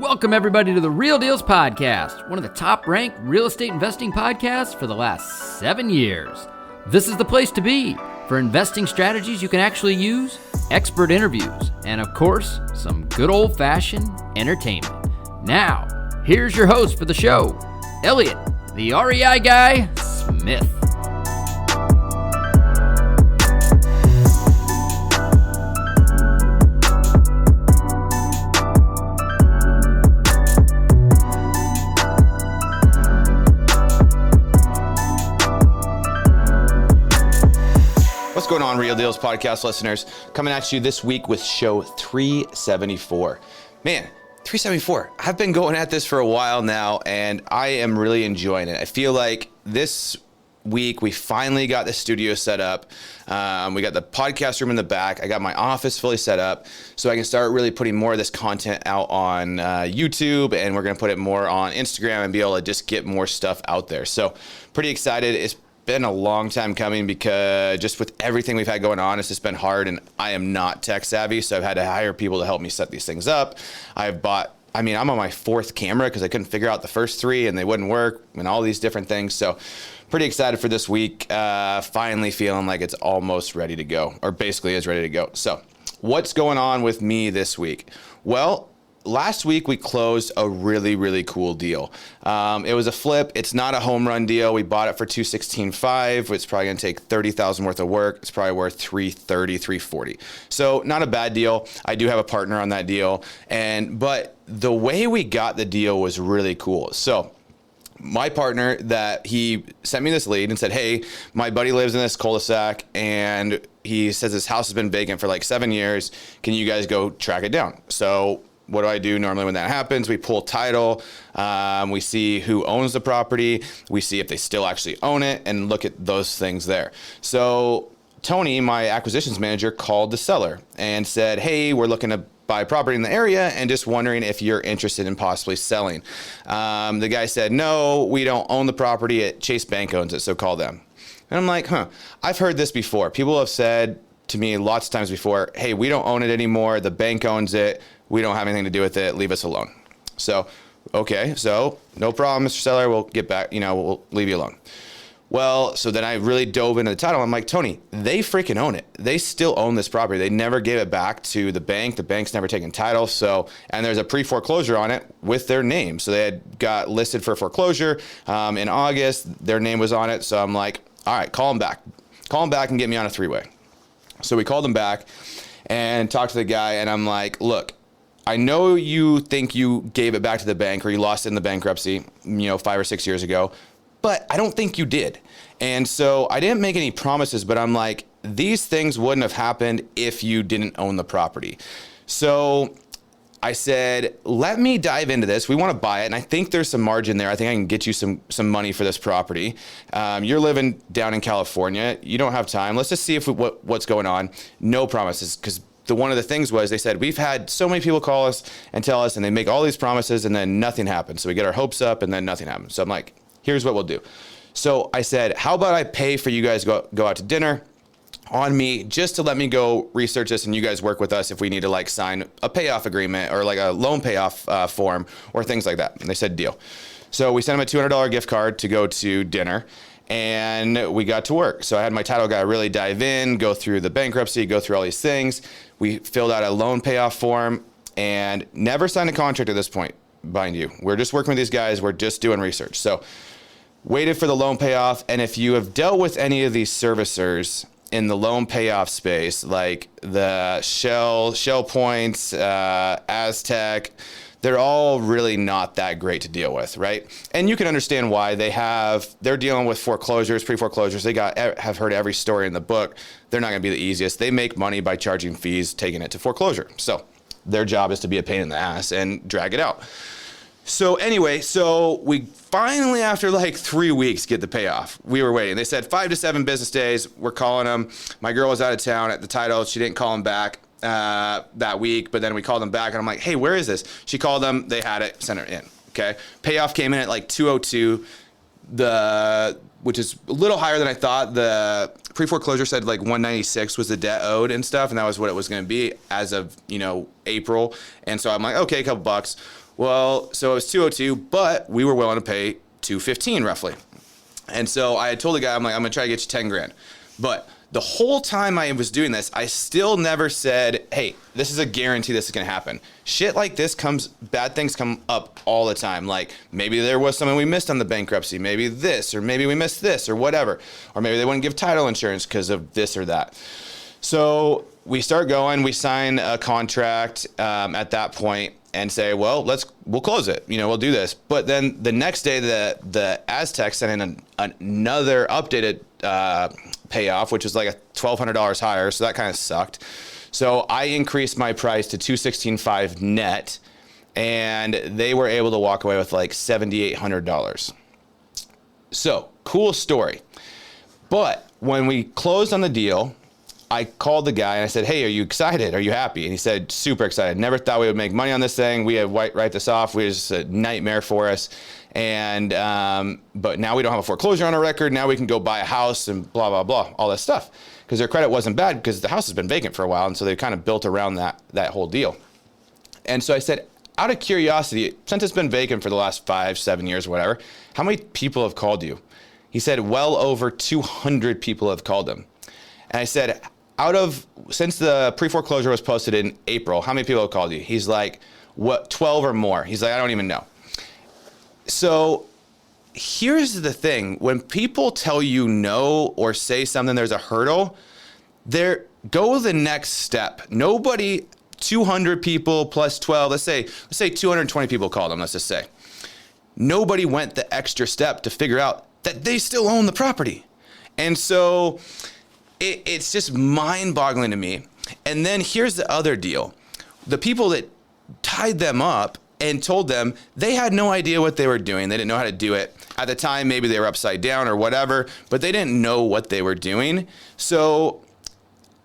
Welcome everybody to the Real Dealz podcast, one of the top-ranked real estate investing podcasts for the last 7 years. This is the place to be for investing strategies you can actually use, expert interviews, and of course, some good old-fashioned entertainment. Now, here's your host for the show, Elliot, the REI guy, Smith. What's going on, Real Dealz podcast listeners? Coming at you this week with show 374. Man, 374. I've been going at this for a while now, and I am really enjoying it. I feel like this week we finally got the studio set up. We got the podcast room in the back. I got my office fully set up, so I can start really putting more of this content out on YouTube, and we're going to put it more on Instagram and be able to just get more stuff out there. So pretty excited. It's been a long time coming because just with everything we've had going on, it's just been hard, and I am not tech savvy, so I've had to hire people to help me set these things up. I'm on my fourth camera because I couldn't figure out the first three and they wouldn't work and all these different things. So pretty excited for this week. Finally feeling like it's almost ready to go, or basically is ready to go. So what's going on with me this week? Well, last week we closed a really, really cool deal. It was a flip. It's not a home run deal. We bought it for $216,500. It's probably going to take $30,000 worth of work. It's probably worth $330,000, $340,000. So not a bad deal. I do have a partner on that deal, but the way we got the deal was really cool. So my partner, that he sent me this lead and said, hey, my buddy lives in this cul-de-sac and he says his house has been vacant for like 7 years. Can you guys go track it down? So what do I do normally when that happens? We pull title, we see who owns the property, we see if they still actually own it, and look at those things there. So Tony, my acquisitions manager, called the seller and said, hey, we're looking to buy property in the area and just wondering if you're interested in possibly selling. The guy said, no, we don't own the property. Chase Bank owns it, so call them. And I'm like, I've heard this before. People have said to me lots of times before, hey, we don't own it anymore. The bank owns it. We don't have anything to do with it. Leave us alone. So, okay, so no problem, Mr. Seller. We'll get back, we'll leave you alone. Well, so then I really dove into the title. I'm like, Tony, they freaking own it. They still own this property. They never gave it back to the bank. The bank's never taken title. So, and there's a pre-foreclosure on it with their name. So they had got listed for foreclosure in August. Their name was on it. So I'm like, all right, call them back. Call them back and get me on a three-way. So we called them back and talked to the guy. And I'm like, look, I know you think you gave it back to the bank or you lost it in the bankruptcy, 5 or 6 years ago, but I don't think you did. And so I didn't make any promises, but I'm like, these things wouldn't have happened if you didn't own the property. So I said, let me dive into this. We want to buy it, and I think there's some margin there. I think I can get you some money for this property. You're living down in California. You don't have time. Let's just see what's going on. No promises, because one of the things was they said, we've had so many people call us and tell us, and they make all these promises, and then nothing happens. So we get our hopes up, and then nothing happens. So I'm like, here's what we'll do. So I said, how about I pay for you guys to go out to dinner on me just to let me go research this, and you guys work with us if we need to sign a payoff agreement or a loan payoff form or things like that. And they said, deal. So we sent them a $200 gift card to go to dinner. And we got to work. So I had my title guy really dive in, go through the bankruptcy, go through all these things. We filled out a loan payoff form and never signed a contract at this point, mind you. We're just working with these guys. We're just doing research. So waited for the loan payoff. And if you have dealt with any of these servicers in the loan payoff space, like the Shell Points, Aztec, they're all really not that great to deal with, right? And you can understand why. They're dealing with foreclosures, pre-foreclosures. Have heard every story in the book. They're not going to be the easiest. They make money by charging fees, taking it to foreclosure. So their job is to be a pain in the ass and drag it out. So anyway, we finally, after 3 weeks, get the payoff. We were waiting. They said 5 to 7 business days. We're calling them. My girl was out of town at the title. She didn't call them back that week, but then we called them back, and I'm like, hey, where is this? She called them. They had it. Sent it in. Okay. Payoff came in at 202. Which is a little higher than I thought. The pre-foreclosure said 196 was the debt owed and stuff, and that was what it was going to be as of April. And so I'm like, okay, a couple bucks. Well, so it was 202, but we were willing to pay 215 roughly. And so I had told the guy, I'm like, I'm gonna try to get you 10 grand. But the whole time I was doing this, I still never said, hey, this is a guarantee this is gonna happen. Shit like this bad things come up all the time. Like maybe there was something we missed on the bankruptcy, maybe this, or maybe we missed this or whatever. Or maybe they wouldn't give title insurance because of this or that. So we start going, we sign a contract at that point and say, well, we'll close it. We'll do this. But then the next day, the Aztec sent in another updated payoff, which was like $1,200 higher. So that kind of sucked. So I increased my price to $216,500 net, and they were able to walk away with like $7,800. So cool story. But when we closed on the deal, I called the guy and I said, hey, are you excited? Are you happy? And he said, super excited. Never thought we would make money on this thing. We had write this off. It was a nightmare for us. And, but now we don't have a foreclosure on our record. Now we can go buy a house and blah, blah, blah, all this stuff. Because their credit wasn't bad because the house has been vacant for a while. And so they kind of built around that whole deal. And so I said, out of curiosity, since it's been vacant for the last 5-7 years, whatever, how many people have called you? He said, well over 200 people have called him. And I said, since the pre-foreclosure was posted in April, how many people have called you? He's like, what, 12 or more? He's like, I don't even know. So here's the thing. When people tell you no or say something, there's a hurdle, go the next step. Nobody, 200 people plus 12, let's say 220 people called them, let's just say. Nobody went the extra step to figure out that they still own the property. And so it's just mind-boggling to me. And then here's the other deal. The people that tied them up and told them they had no idea what they were doing. They didn't know how to do it. At the time, maybe they were upside down or whatever, but they didn't know what they were doing. So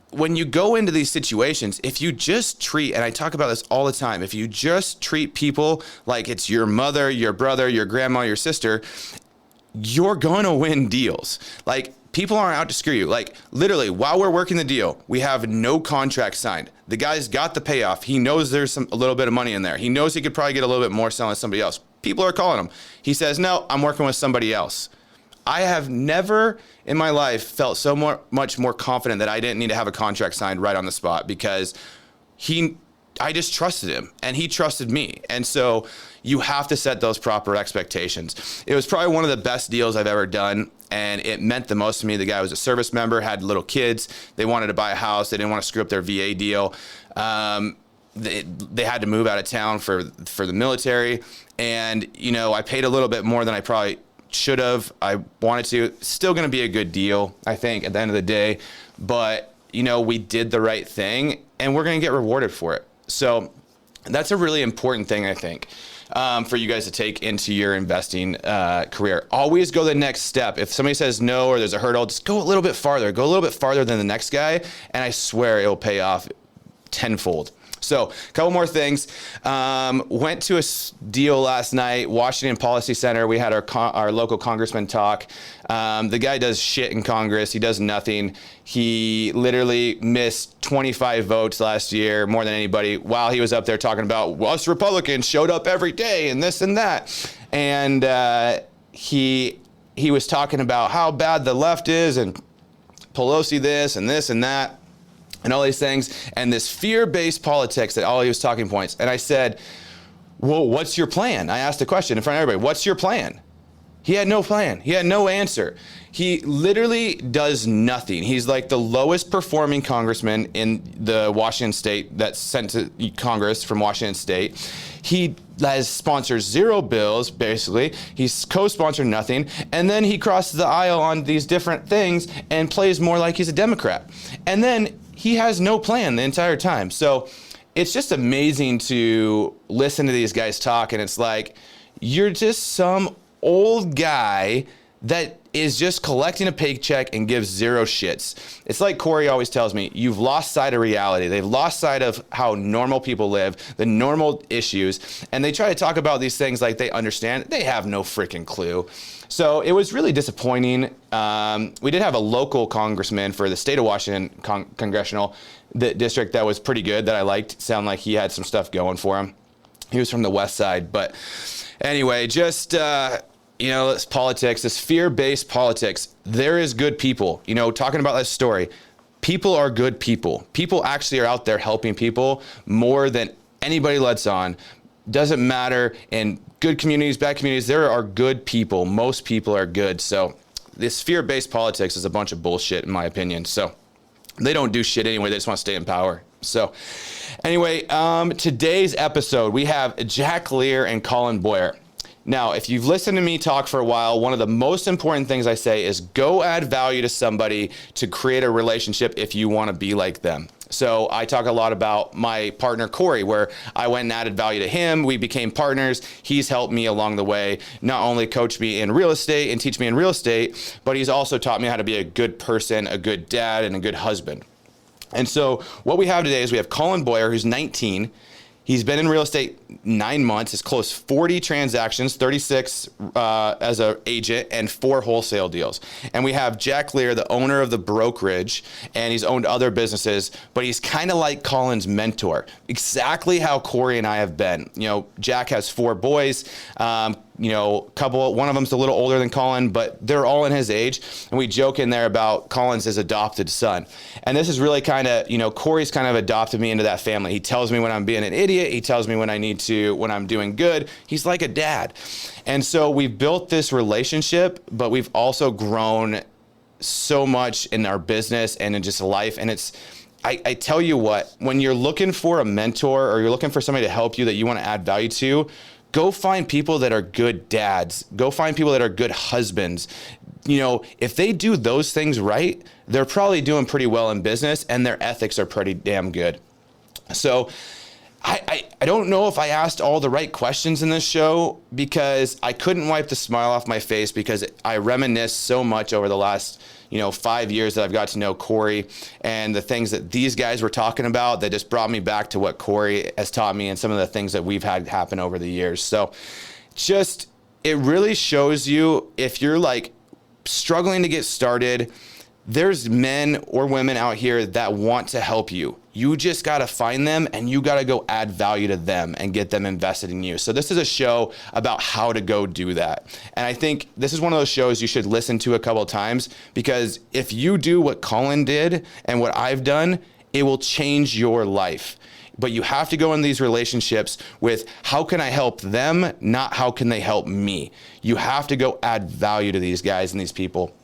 when you go into these situations, if you just treat, and I talk about this all the time, if you just treat people like it's your mother, your brother, your grandma, your sister, you're gonna win deals. Like, people aren't out to screw you. Like, literally, while we're working the deal, we have no contract signed. The guy's got the payoff. He knows there's a little bit of money in there. He knows he could probably get a little bit more selling to somebody else. People are calling him. He says, no, I'm working with somebody else. I have never in my life felt so much more confident that I didn't need to have a contract signed right on the spot, because I just trusted him and he trusted me. And so you have to set those proper expectations. It was probably one of the best deals I've ever done, and it meant the most to me. The guy was a service member, had little kids. They wanted to buy a house. They didn't want to screw up their VA deal. They had to move out of town for the military. And, I paid a little bit more than I probably should have. I wanted to. Still going to be a good deal, I think, at the end of the day. But, we did the right thing, and we're going to get rewarded for it. So that's a really important thing, I think, for you guys to take into your investing career. Always go the next step. If somebody says no or there's a hurdle, just go a little bit farther. Go a little bit farther than the next guy, and I swear it will pay off tenfold. So a couple more things. Went to a deal last night, Washington Policy Center. We had our local congressman talk. The guy does shit in Congress. He does nothing. He literally missed 25 votes last year, more than anybody, while he was up there talking about, well, us Republicans showed up every day and this and that. And he was talking about how bad the left is and Pelosi this and that. And all these things, and this fear-based politics that all he was talking points. And I said, well, what's your plan? I asked the question in front of everybody, what's your plan? He had no plan. He had no answer. He literally does nothing. He's like the lowest performing congressman in the Washington state that's sent to Congress from Washington state. He has sponsored 0 bills, basically. He's co-sponsored nothing. And then he crosses the aisle on these different things and plays more like he's a Democrat. And then he has no plan the entire time. So it's just amazing to listen to these guys talk. And it's like, you're just some old guy that is just collecting a paycheck and gives 0 shits. It's like Corey always tells me, you've lost sight of reality. They've lost sight of how normal people live, the normal issues. And they try to talk about these things like they understand. They have no freaking clue. So it was really disappointing. We did have a local congressman for the state of Washington congressional district that was pretty good, that I liked. Sounded like he had some stuff going for him. He was from the West Side. But anyway, just, it's politics, this fear-based politics. There is good people, talking about that story. People are good people. People actually are out there helping people more than anybody lets on. Doesn't matter in good communities, bad communities, there are good people. Most people are good. So this fear-based politics is a bunch of bullshit in my opinion. So they don't do shit anyway. They just want to stay in power. So anyway, today's episode, we have Jack Lear and Colin Boyer. Now, if you've listened to me talk for a while, one of the most important things I say is go add value to somebody to create a relationship if you want to be like them. So I talk a lot about my partner, Corey, where I went and added value to him. We became partners. He's helped me along the way, not only coach me in real estate and teach me in real estate, but he's also taught me how to be a good person, a good dad, and a good husband. And so what we have today is we have Colin Boyer, who's 19. He's been in real estate 9 months. He's closed 40 transactions, 36 as an agent, and 4 wholesale deals. And we have Jack Lear, the owner of the brokerage, and he's owned other businesses, but he's kind of like Colin's mentor, exactly how Corey and I have been. Jack has 4 boys. One of them's a little older than Colin, but they're all in his age. And we joke in there about Colin's his adopted son. And this is really kind of, Corey's kind of adopted me into that family. He tells me when I'm being an idiot. He tells me when I'm doing good. He's like a dad. And so we've built this relationship, but we've also grown so much in our business and in just life. And I tell you what, when you're looking for a mentor or you're looking for somebody to help you that you want to add value to, go find people that are good dads. Go find people that are good husbands. If they do those things right, they're probably doing pretty well in business and their ethics are pretty damn good. So I don't know if I asked all the right questions in this show because I couldn't wipe the smile off my face because I reminisce so much over the last 5 years that I've got to know Corey and the things that these guys were talking about that just brought me back to what Corey has taught me and some of the things that we've had happen over the years. So it really shows you if you're like struggling to get started, there's men or women out here that want to help you. You just got to find them and you got to go add value to them and get them invested in you. So this is a show about how to go do that. And I think this is one of those shows you should listen to a couple of times because if you do what Colin did and what I've done, it will change your life. But you have to go in these relationships with how can I help them, not how can they help me. You have to go add value to these guys and these people.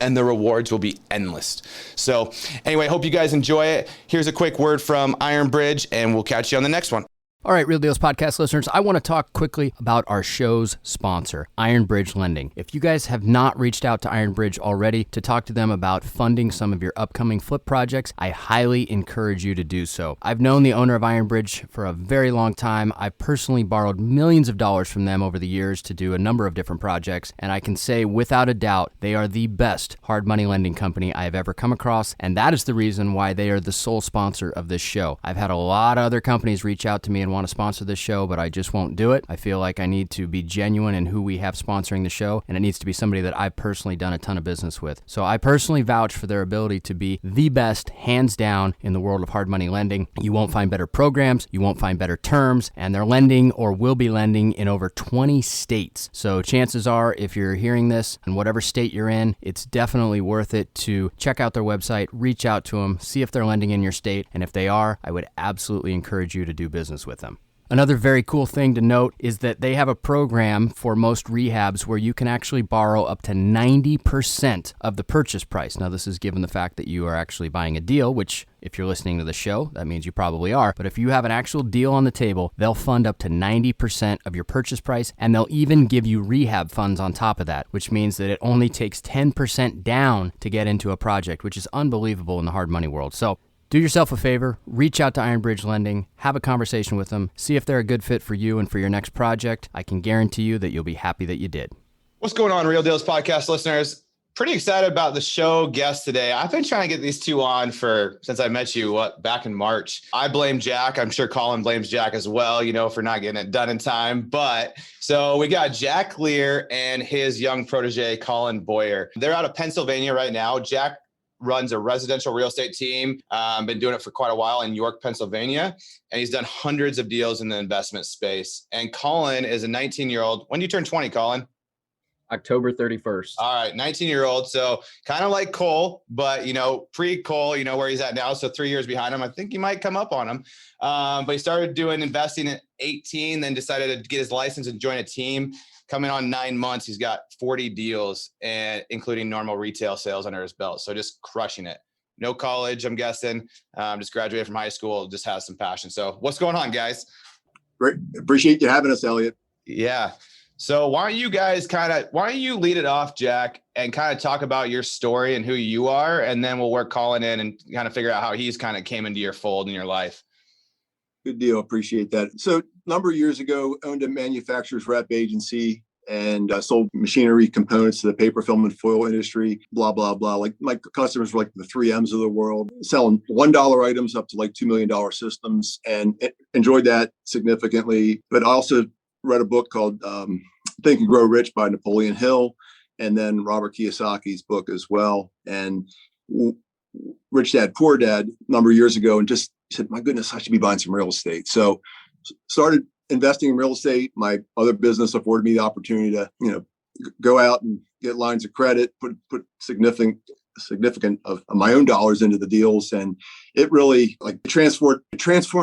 And the rewards will be endless. So anyway, hope you guys enjoy it. Here's a quick word from Ironbridge, and we'll catch you on the next one. All right, Real Dealz podcast listeners, I want to talk quickly about our show's sponsor, Ironbridge Lending. If you guys have not reached out to Ironbridge already to talk to them about funding some of your upcoming flip projects, I highly encourage you to do so. I've known the owner of Ironbridge for a very long time. I've personally borrowed millions of dollars from them over the years to do a number of different projects, and I can say without a doubt, they are the best hard money lending company I have ever come across, and that is the reason why they are the sole sponsor of this show. I've had a lot of other companies reach out to me and want to sponsor this show, but I just won't do it. I feel like I need to be genuine in who we have sponsoring the show, and it needs to be somebody that I've personally done a ton of business with. So I personally vouch for their ability to be the best, hands down, in the world of hard money lending. You won't find better programs, you won't find better terms, and they're lending or will be lending in over 20 states. So chances are, if you're hearing this in whatever state you're in, it's definitely worth it to check out their website, reach out to them, see if they're lending in your state, and if they are, I would absolutely encourage you to do business with them. Another very cool thing to note is that they have a program for most rehabs where you can actually borrow up to 90% of the purchase price. Now, this is given the fact that you are actually buying a deal, which if you're listening to the show, that means you probably are. But if you have an actual deal on the table, they'll fund up to 90% of your purchase price, and they'll even give you rehab funds on top of that, which means that it only takes 10% down to get into a project, which is unbelievable in the hard money world. So do yourself a favor, reach out to Ironbridge Lending, have a conversation with them, see if they're a good fit for you and for your next project. I can guarantee you that you'll be happy that you did. What's going on, Real Dealz podcast listeners? Pretty excited about the show guest today. I've been trying to get these two on since I met you, back in March. I blame Jack. I'm sure Colin blames Jack as well, for not getting it done in time. But so we got Jack Lear and his young protege, Colin Boyer. They're out of Pennsylvania right now. Jack runs a residential real estate team. Been doing it for quite a while in York, Pennsylvania. And he's done hundreds of deals in the investment space. And Colin is a 19-year-old. When do you turn 20, Colin? October 31st. All right, 19-year-old. So kind of like Cole, but, pre-Cole, where he's at now. So 3 years behind him. I think he might come up on him. But he started doing investing at 18, then decided to get his license and join a team. Coming on 9 months, he's got 40 deals, and including normal retail sales under his belt. So just crushing it. No college, I'm guessing. Just graduated from high school, just has some passion. So what's going on, guys? Great. Appreciate you having us, Elliot. Yeah. So why don't you lead it off, Jack, and kind of talk about your story and who you are, and then we'll work Colin in and kind of figure out how he's kind of came into your fold in your life. Good deal. Appreciate that. So a number of years ago, owned a manufacturer's rep agency and sold machinery components to the paper, film, and foil industry, blah, blah, blah. Like my customers were like the 3Ms of the world, selling $1 items up to like $2 million systems, and enjoyed that significantly. But I also read a book called Think and Grow Rich by Napoleon Hill, and then Robert Kiyosaki's book as well. And Rich Dad, Poor Dad, a number of years ago, and just said, my goodness, I should be buying some real estate. So started investing in real estate. My other business afforded me the opportunity to, go out and get lines of credit, put significant of my own dollars into the deals. And it really transformed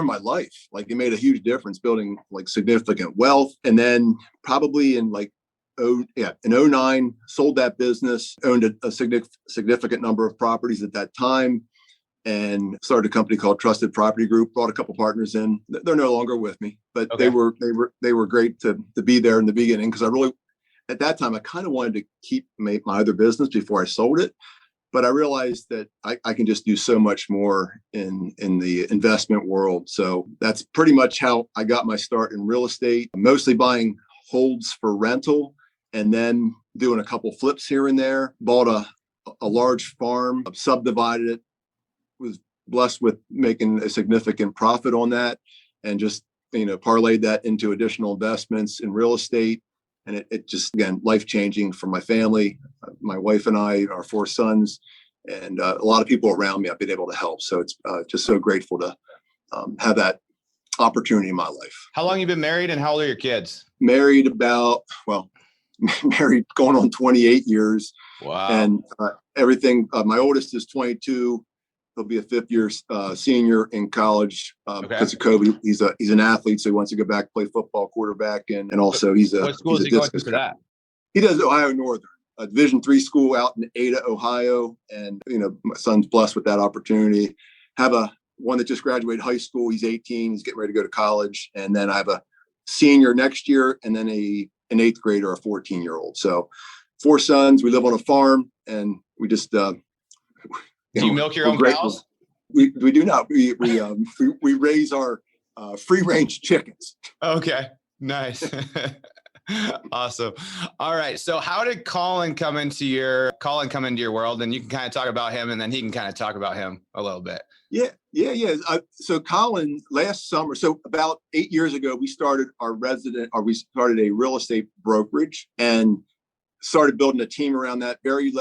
my life. Like it made a huge difference, building like significant wealth. And then probably in in 2009, sold that business, owned a significant number of properties at that time, and started a company called Trusted Property Group. Brought a couple partners in. They're no longer with me, but okay. they were great to be there in the beginning, because I really, at that time, I kind of wanted to keep my other business before I sold it. But I realized that I can just do so much more in the investment world. So that's pretty much how I got my start in real estate, mostly buying holds for rental, and then doing a couple flips here and there. Bought a large farm, subdivided it, was blessed with making a significant profit on that, and just parlayed that into additional investments in real estate. And it just, again, life-changing for my family, my wife and I, our 4 sons, and a lot of people around me I've been able to help. So it's just so grateful to have that opportunity in my life. How long have you been married, and how old are your kids? Married married going on 28 years. Wow. And everything, my oldest is 22. He'll be a 5th year senior in college because of COVID. He's an athlete, so he wants to go back, play football, quarterback, and also he's a. What school is he going to for that? He does Ohio Northern, a Division III school out in Ada, Ohio, and my son's blessed with that opportunity. Have one that just graduated high school. He's 18. He's getting ready to go to college, and then I have a senior next year, and then an 8th grader, a 14-year-old. So 4 sons. We live on a farm, and we just. Do you milk your own cows? We do not. We raise our free range chickens. Okay, nice. Awesome. All right. So how did Colin come into your world? And you can kind of talk about him, and then he can kind of talk about him a little bit. Yeah. So Colin, last summer, so about 8 years ago, we started a real estate brokerage, and started building a team around that very,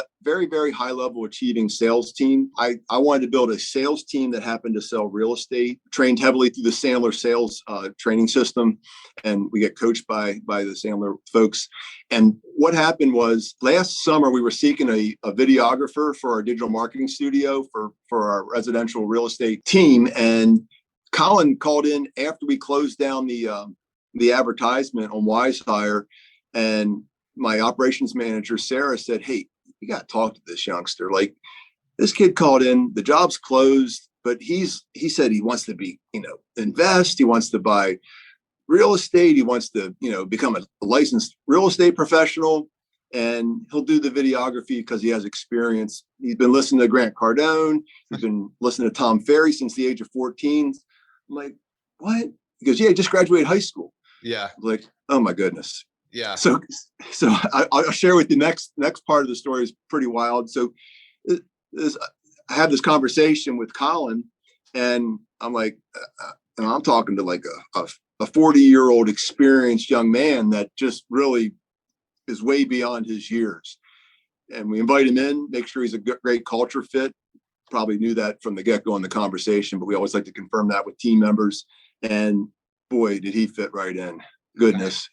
very high level achieving sales team. I wanted to build a sales team that happened to sell real estate, trained heavily through the Sandler sales training system. And we get coached by the Sandler folks. And what happened was last summer, we were seeking a videographer for our digital marketing studio for our residential real estate team. And Colin called in after we closed down the advertisement on WiseHire, and my operations manager, Sarah, said, "Hey, you got to talk to this youngster. Like, this kid called in, the job's closed, but he said he wants to invest. He wants to buy real estate. He wants to, become a licensed real estate professional, and he'll do the videography because he has experience. He's been listening to Grant Cardone. He's been listening to Tom Ferry since the age of 14. I'm like, what? He goes, yeah, he just graduated high school. Yeah. I'm like, oh my goodness. Yeah. So I'll share with you next part of the story is pretty wild. So I had this conversation with Colin, and I'm like, and I'm talking to like a 40-year-old experienced young man that just really is way beyond his years. And we invite him in, make sure he's a great culture fit. probably knew that from the get-go in the conversation, but we always like to confirm that with team members. And boy, did he fit right in. Goodness.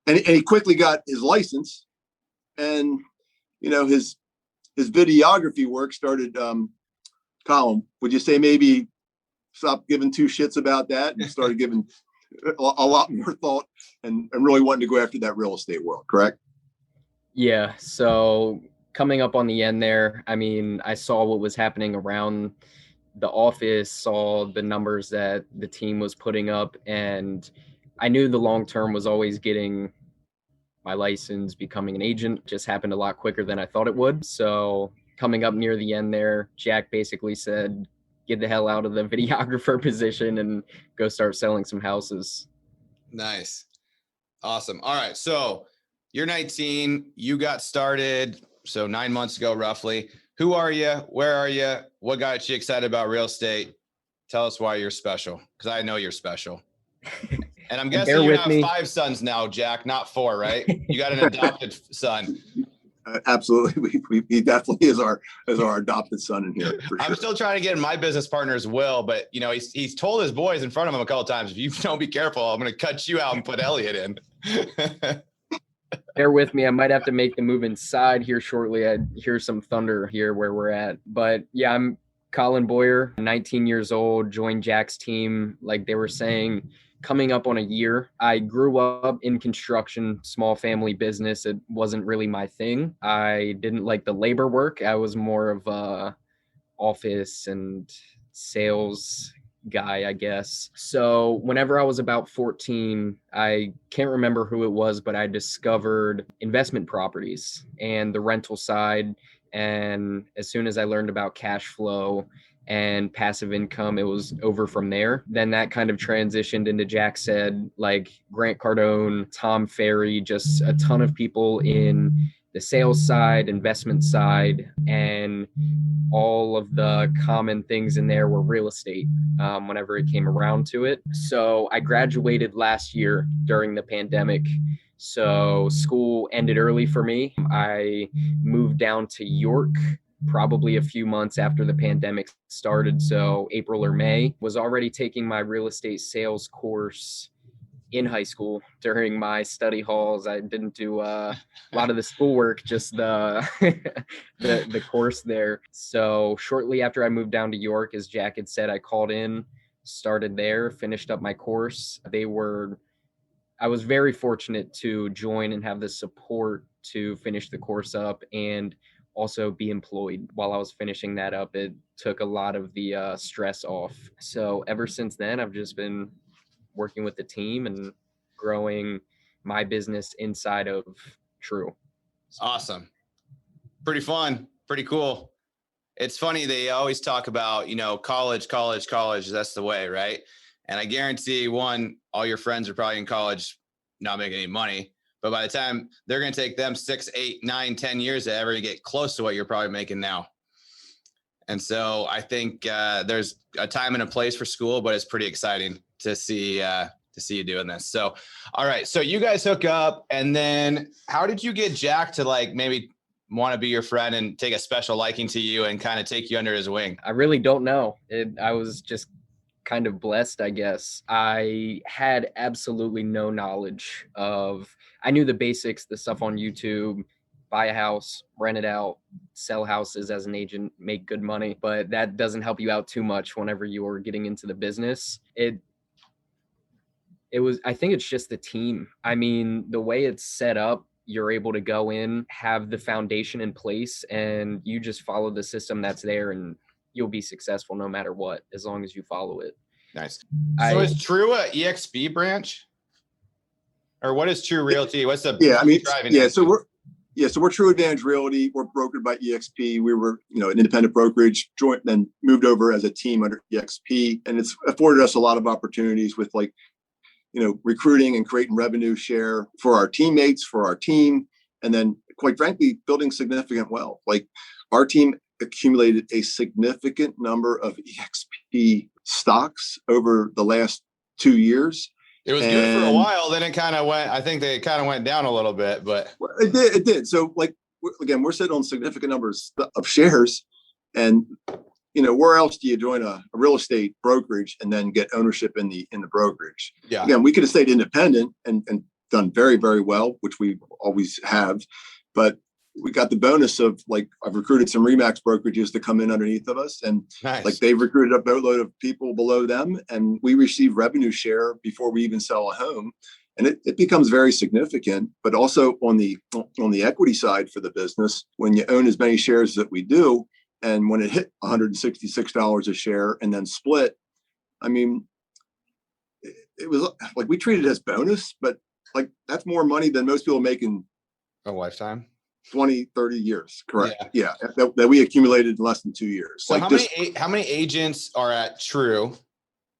And he quickly got his license, and, you know, his videography work started. Colin, would you say maybe stop giving two shits about that and started giving a lot more thought and really wanting to go after that real estate world, correct? Yeah. So coming up on the end there, I mean, I saw what was happening around the office, saw the numbers that the team was putting up, and I knew the long term was always getting my license, becoming an agent. Just happened a lot quicker than I thought it would. So coming up near the end there, Jack basically said, get the hell out of the videographer position and go start selling some houses. Nice. Awesome. All right. So you're 19, you got started, so 9 months ago, roughly. Who are you? Where are you? What got you excited about real estate? Tell us why you're special, because I know you're special. And I'm guessing you have 5 sons now, Jack, not 4, right? You got an adopted son. Absolutely. He definitely is our adopted son in here. For sure. I'm still trying to get in my business partner's will, but you know, he's told his boys in front of him a couple of times, if you don't be careful, I'm going to cut you out and put Elliot in. Bear with me. I might have to make the move inside here shortly. I hear some thunder here where we're at. But yeah, I'm Colin Boyer, 19 years old, joined Jack's team. Like they were saying, coming up on a year. I grew up in construction, small family business. It wasn't really my thing. I didn't like the labor work. I was more of a office and sales guy, I guess. So whenever I was about 14, I can't remember who it was, but I discovered investment properties and the rental side. And as soon as I learned about cash flow and passive income, it was over from there. Then that kind of transitioned into, Jack said, like Grant Cardone, Tom Ferry, just a ton of people in the sales side, investment side, and all of the common things in there were real estate whenever it came around to it. So I graduated last year during the pandemic. So school ended early for me. I moved down to York probably a few months after the pandemic started. So April or May. Was already taking my real estate sales course in high school during my study halls. I didn't do a lot of the schoolwork, just the the course there. So shortly after I moved down to York, as Jack had said, I called in, started there, finished up my course. I was very fortunate to join and have the support to finish the course up and also be employed while I was finishing that up. It took a lot of the stress off. So ever since then, I've just been working with the team and growing my business inside of True. Awesome. Pretty fun. Pretty cool. It's funny. They always talk about, college, that's the way, right? And I guarantee all your friends are probably in college, not making any money, but by the time they're going to take them 6, 8, 9, 10 years to ever get close to what you're probably making now. And so I think there's a time and a place for school, but it's pretty exciting to see you doing this. So, all right. So you guys hook up, and then how did you get Jack to maybe want to be your friend and take a special liking to you and kind of take you under his wing? I really don't know. I was just kind of blessed, I guess. I had absolutely no knowledge I knew the basics, the stuff on YouTube, buy a house, rent it out, sell houses as an agent, make good money, but that doesn't help you out too much whenever you're getting into the business. I think it's just the team. I mean, the way it's set up, you're able to go in, have the foundation in place, and you just follow the system that's there, and you'll be successful no matter what, as long as you follow it. Nice. So is True a EXP branch? Or what is True Realty? What's the driving? So we're True Advantage Realty. We're brokered by EXP. We were, an independent brokerage, joint, then moved over as a team under EXP. And it's afforded us a lot of opportunities with recruiting and creating revenue share for our teammates, for our team. And then quite frankly, building significant wealth. Like our team accumulated a significant number of EXP stocks over the last 2 years. It was good for a while. Then it kind of went down a little bit, but it did. So again, we're sitting on significant numbers of shares, and where else do you join a real estate brokerage and then get ownership in the brokerage? Yeah. Again, we could have stayed independent and done very, very well, which we always have, but we got the bonus of, like, I've recruited some Remax brokerages to come in underneath of us, and Nice. like they've recruited a boatload of people below them, and we receive revenue share before we even sell a home. And it becomes very significant. But also on the equity side for the business, when you own as many shares that we do, and when it hit $166 a share and then split, I mean, it was like we treated it as bonus, but like that's more money than most people make in A lifetime. 20, 30 years. Correct. Yeah. That we accumulated in less than 2 years. So how many agents are at True?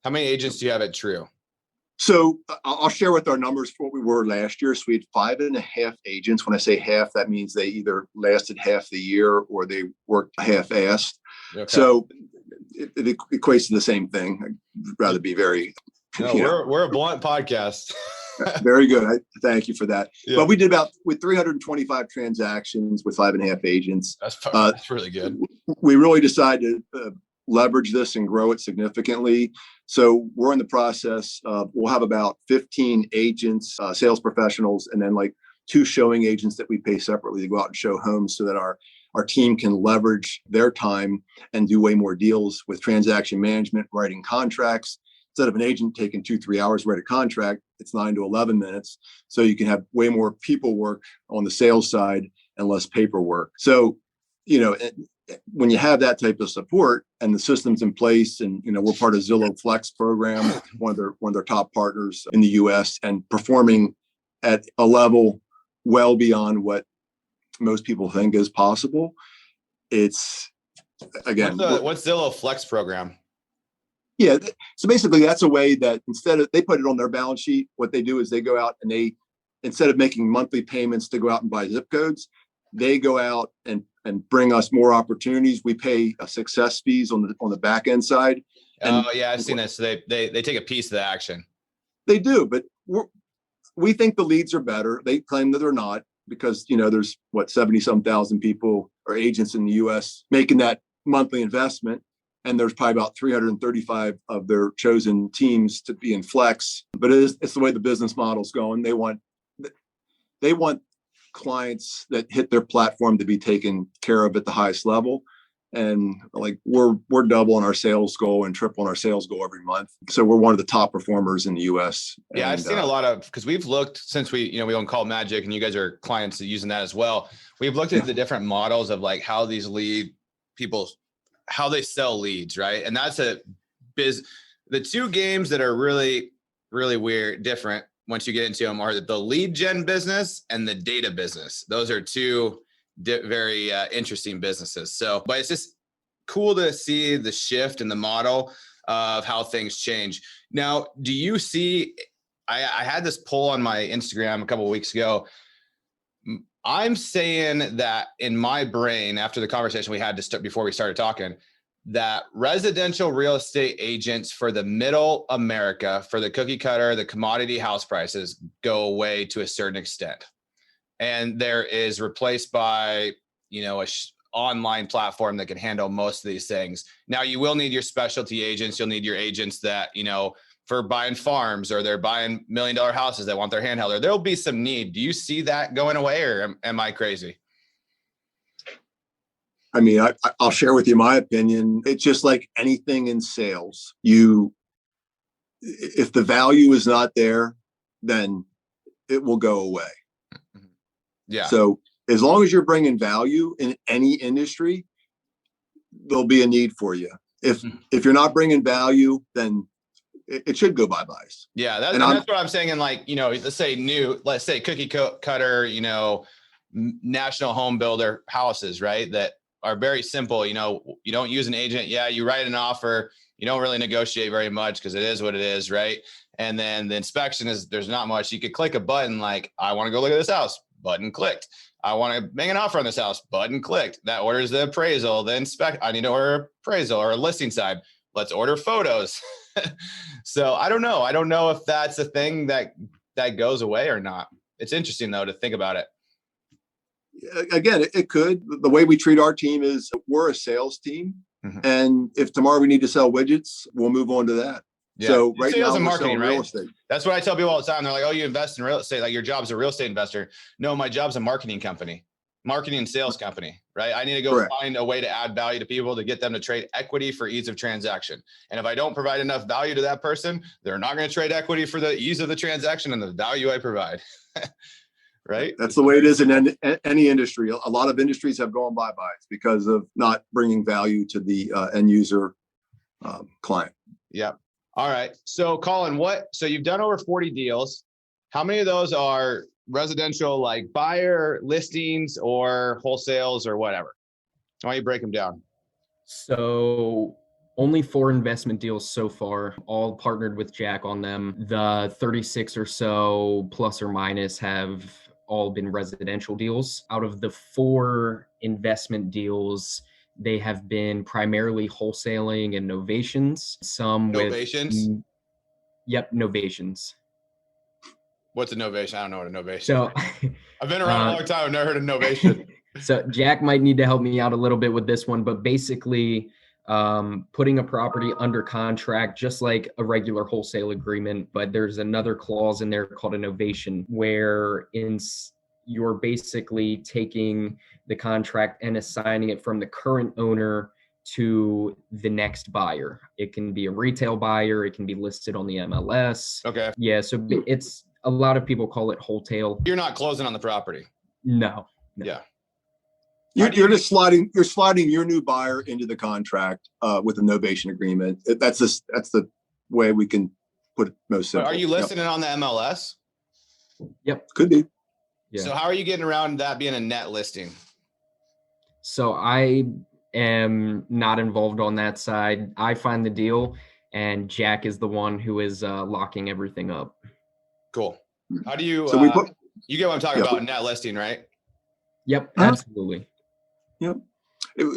How many agents do you have at True? So I'll share with our numbers for what we were last year. So we had 5.5 agents. When I say half, that means they either lasted half the year or they worked half-assed. Okay. So it equates to the same thing. I'd rather be very. No, we're a blunt podcast. Very good. Thank you for that. Yeah. But we did with 325 transactions with 5.5 agents. That's really good. We really decided to leverage this and grow it significantly. So we're in the process of, we'll have about 15 agents, sales professionals, and then like 2 showing agents that we pay separately to go out and show homes, so that our team can leverage their time and do way more deals with transaction management, writing contracts. Instead of an agent taking 2-3 hours to write a contract, it's 9 to 11 minutes. So you can have way more people work on the sales side and less paperwork. So, when you have that type of support and the systems in place, and we're part of Zillow Flex program, one of their top partners in the US, and performing at a level well beyond what most people think is possible. It's, again, what's Zillow Flex program? Yeah. So basically that's a way that instead of, they put it on their balance sheet, what they do is they go out and they, instead of making monthly payments to go out and buy zip codes, they go out and bring us more opportunities. We pay success fees on the back end side. Oh yeah, I've seen this. So they take a piece of the action. They do, but we think the leads are better. They claim that they're not, because there's 70-some thousand people or agents in the US making that monthly investment. And there's probably about 335 of their chosen teams to be in Flex. But it's the way the business model's going. They want clients that hit their platform to be taken care of at the highest level. And like we're doubling our sales goal and tripling our sales goal every month. So we're one of the top performers in the US. Yeah, I've seen a lot of, because we've looked since we own Call Magic, and you guys are clients using that as well. We've looked at the different models of like how these how they sell leads, right? And that's the 2 games that are really, really weird, different once you get into them, are the lead gen business and the data business. Those are 2 very interesting businesses. So, but it's just cool to see the shift in the model of how things change. Now, do you see, I had this poll on my Instagram a couple of weeks ago. I'm saying that in my brain, after the conversation we had before we started talking, that residential real estate agents for the middle America, for the cookie cutter, the commodity house prices, go away to a certain extent. And there is replaced by, a online platform that can handle most of these things. Now, you will need your specialty agents. You'll need your agents that, for buying farms, or they're buying $1 million houses that want their handheld, or there'll be some need. Do you see that going away, or am I crazy? I mean, I'll share with you my opinion. It's just like anything in sales. If the value is not there, then it will go away. Yeah. So as long as you're bringing value in any industry, there'll be a need for you. If you're not bringing value, then it should go bye-bye. Yeah, that's what I'm saying. And like, let's say cookie cutter, national home builder houses, right? That are very simple. You don't use an agent. Yeah, you write an offer. You don't really negotiate very much because it is what it is, right? And then the inspection there's not much. You could click a button like, I want to go look at this house, button clicked. I want to make an offer on this house, button clicked. That orders the appraisal, the I need to order appraisal or a listing side. Let's order photos. So I don't know. I don't know if that's a thing that goes away or not. It's interesting though to think about it. Again, it could. The way we treat our team is we're a sales team, And if tomorrow we need to sell widgets, we'll move on to that. Yeah. So right Sales now and we're marketing, selling right? real estate. That's what I tell people all the time. They're like, oh, you invest in real estate. Like your job's a real estate investor. No, my job's a marketing company, marketing and sales company, right? I need to go find a way to add value to people to get them to trade equity for ease of transaction. And if I don't provide enough value to that person, they're not going to trade equity for the ease of the transaction and the value I provide. Right? That's the way it is in any industry. A lot of industries have gone bye-bye because of not bringing value to the end user client. Yeah. All right. So Colin, so you've done over 40 deals. How many of those are residential, like buyer listings or wholesales or whatever? Why don't you break them down? So only 4 investment deals so far, all partnered with Jack on them. The 36 or so plus or minus have all been residential deals. Out of the 4 investment deals, they have been primarily wholesaling and novations. Some Novations? with novations. What's a novation? I don't know what a novation is. So I've been around a long time. I've never heard of novation. So Jack might need to help me out a little bit with this one, but basically putting a property under contract, just like a regular wholesale agreement, but there's another clause in there called a novation, where you're basically taking the contract and assigning it from the current owner to the next buyer. It can be a retail buyer. It can be listed on the MLS. Okay. Yeah. So it's, a lot of people call it wholesale. You're not closing on the property. No. Yeah. You're just sliding your new buyer into the contract with a novation agreement. That's the way we can put it most simple. Are you listing it on the MLS? Yep. Could be. Yeah. So how are you getting around that being a net listing? So I am not involved on that side. I find the deal, and Jack is the one who is locking everything up. Cool. How do you, So you get what I'm talking about, net listing, right? Yep, absolutely. Yep.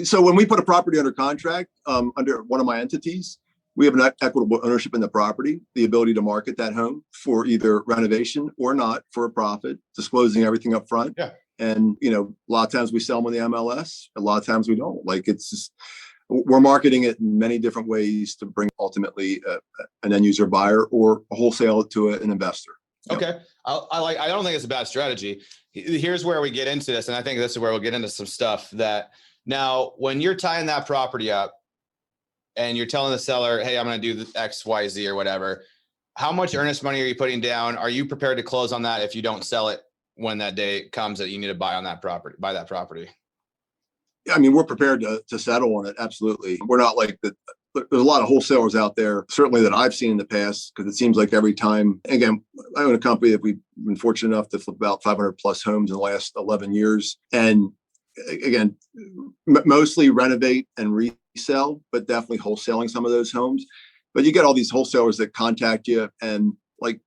So when we put a property under contract under one of my entities, we have an equitable ownership in the property, the ability to market that home for either renovation or not for a profit, disclosing everything up front. Yeah. And, a lot of times we sell them on the MLS. A lot of times we don't. Like, it's just, we're marketing it in many different ways to bring ultimately an end user buyer or wholesale it to an investor. Okay. I don't think it's a bad strategy. Here's where we get into this. And I think this is where we'll get into some stuff that now, when you're tying that property up and you're telling the seller, hey, I'm going to do the X, Y, Z or whatever, how much earnest money are you putting down? Are you prepared to close on that if you don't sell it when that day comes that you need to buy that property? I mean, we're prepared to settle on it. Absolutely. We're not like the, there's a lot of wholesalers out there, certainly that I've seen in the past, because it seems like every time, again, I own a company that we've been fortunate enough to flip about 500 plus homes in the last 11 years. And again, mostly renovate and resell, but definitely wholesaling some of those homes. But you get all these wholesalers that contact you, and like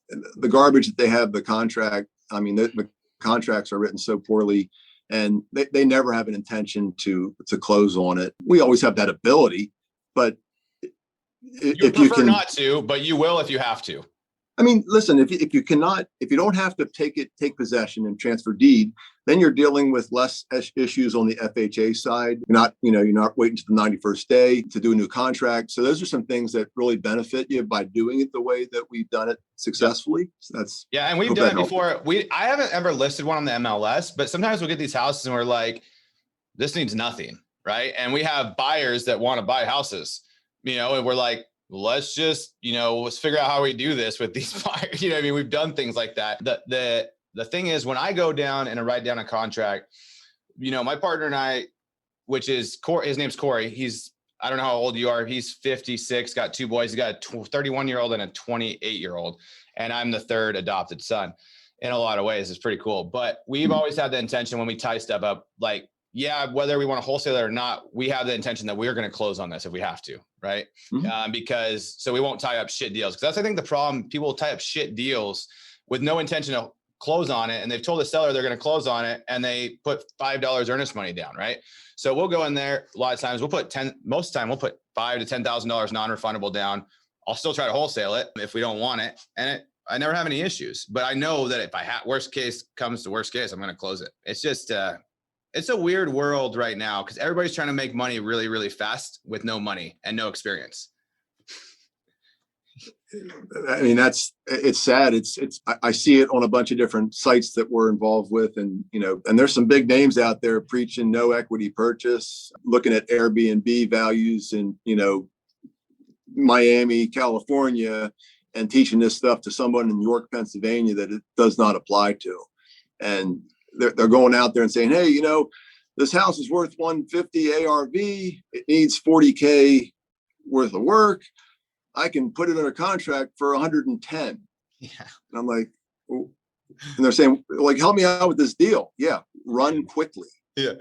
the garbage that they have, the contract, I mean, the contracts are written so poorly, and they never have an intention to close on it. We always have that ability, but if you prefer not to, but you will if you have to. I mean, listen, if you don't have to take possession and transfer deed, then you're dealing with less issues on the FHA side. You're not waiting to the 91st day to do a new contract. So those are some things that really benefit you by doing it the way that we've done it successfully. So that's, and we've done it before. I haven't ever listed one on the MLS, but sometimes we'll get these houses and we're like, this needs nothing, right? And we have buyers that want to buy houses, and we're like, let's just, let's figure out how we do this with these buyers. We've done things like that. The thing is, when I go down and I write down a contract, my partner and I, which is his name's Corey. I don't know how old you are. He's 56, got 2 boys. He's got a 31-year-old and a 28-year-old. And I'm the 3rd adopted son. In a lot of ways, it's pretty cool. But we've always had the intention when we tie stuff up, like, whether we want to wholesale it or not, we have the intention that we're going to close on this if we have to, right? Mm-hmm. So we won't tie up shit deals. Because that's, I think, the problem. People tie up shit deals with no intention to close on it. And they've told the seller they're going to close on it, and they put $5 earnest money down, right? So we'll go in there. A lot of times most of the time we'll put $5,000 to $10,000 non-refundable down. I'll still try to wholesale it if we don't want it. And I never have any issues. But I know that if worst case comes to worst case, I'm going to close it. It's just, It's a weird world right now because everybody's trying to make money really, really fast with no money and no experience. I mean, it's sad. I see it on a bunch of different sites that we're involved with. And, and there's some big names out there preaching no equity purchase, looking at Airbnb values in, Miami, California, and teaching this stuff to someone in York, Pennsylvania that it does not apply to. And they're going out there and saying, hey, this house is worth 150 ARV. It needs 40K worth of work. I can put it under contract for 110. Yeah. And I'm like, oh. And they're saying, like, help me out with this deal. Yeah. Run quickly. Yeah.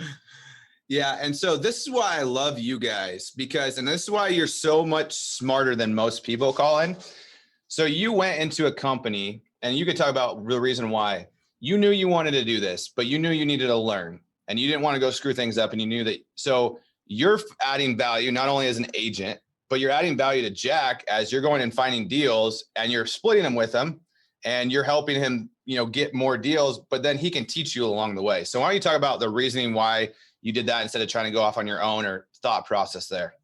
Yeah. And so this is why I love you guys and this is why you're so much smarter than most people, Colin. So you went into a company and you could talk about the reason why you knew you wanted to do this, but you knew you needed to learn and you didn't want to go screw things up. And you knew that. So you're adding value, not only as an agent, but you're adding value to Jack as you're going and finding deals and you're splitting them with him and you're helping him, get more deals, but then he can teach you along the way. So why don't you talk about the reasoning why you did that instead of trying to go off on your own or thought process there?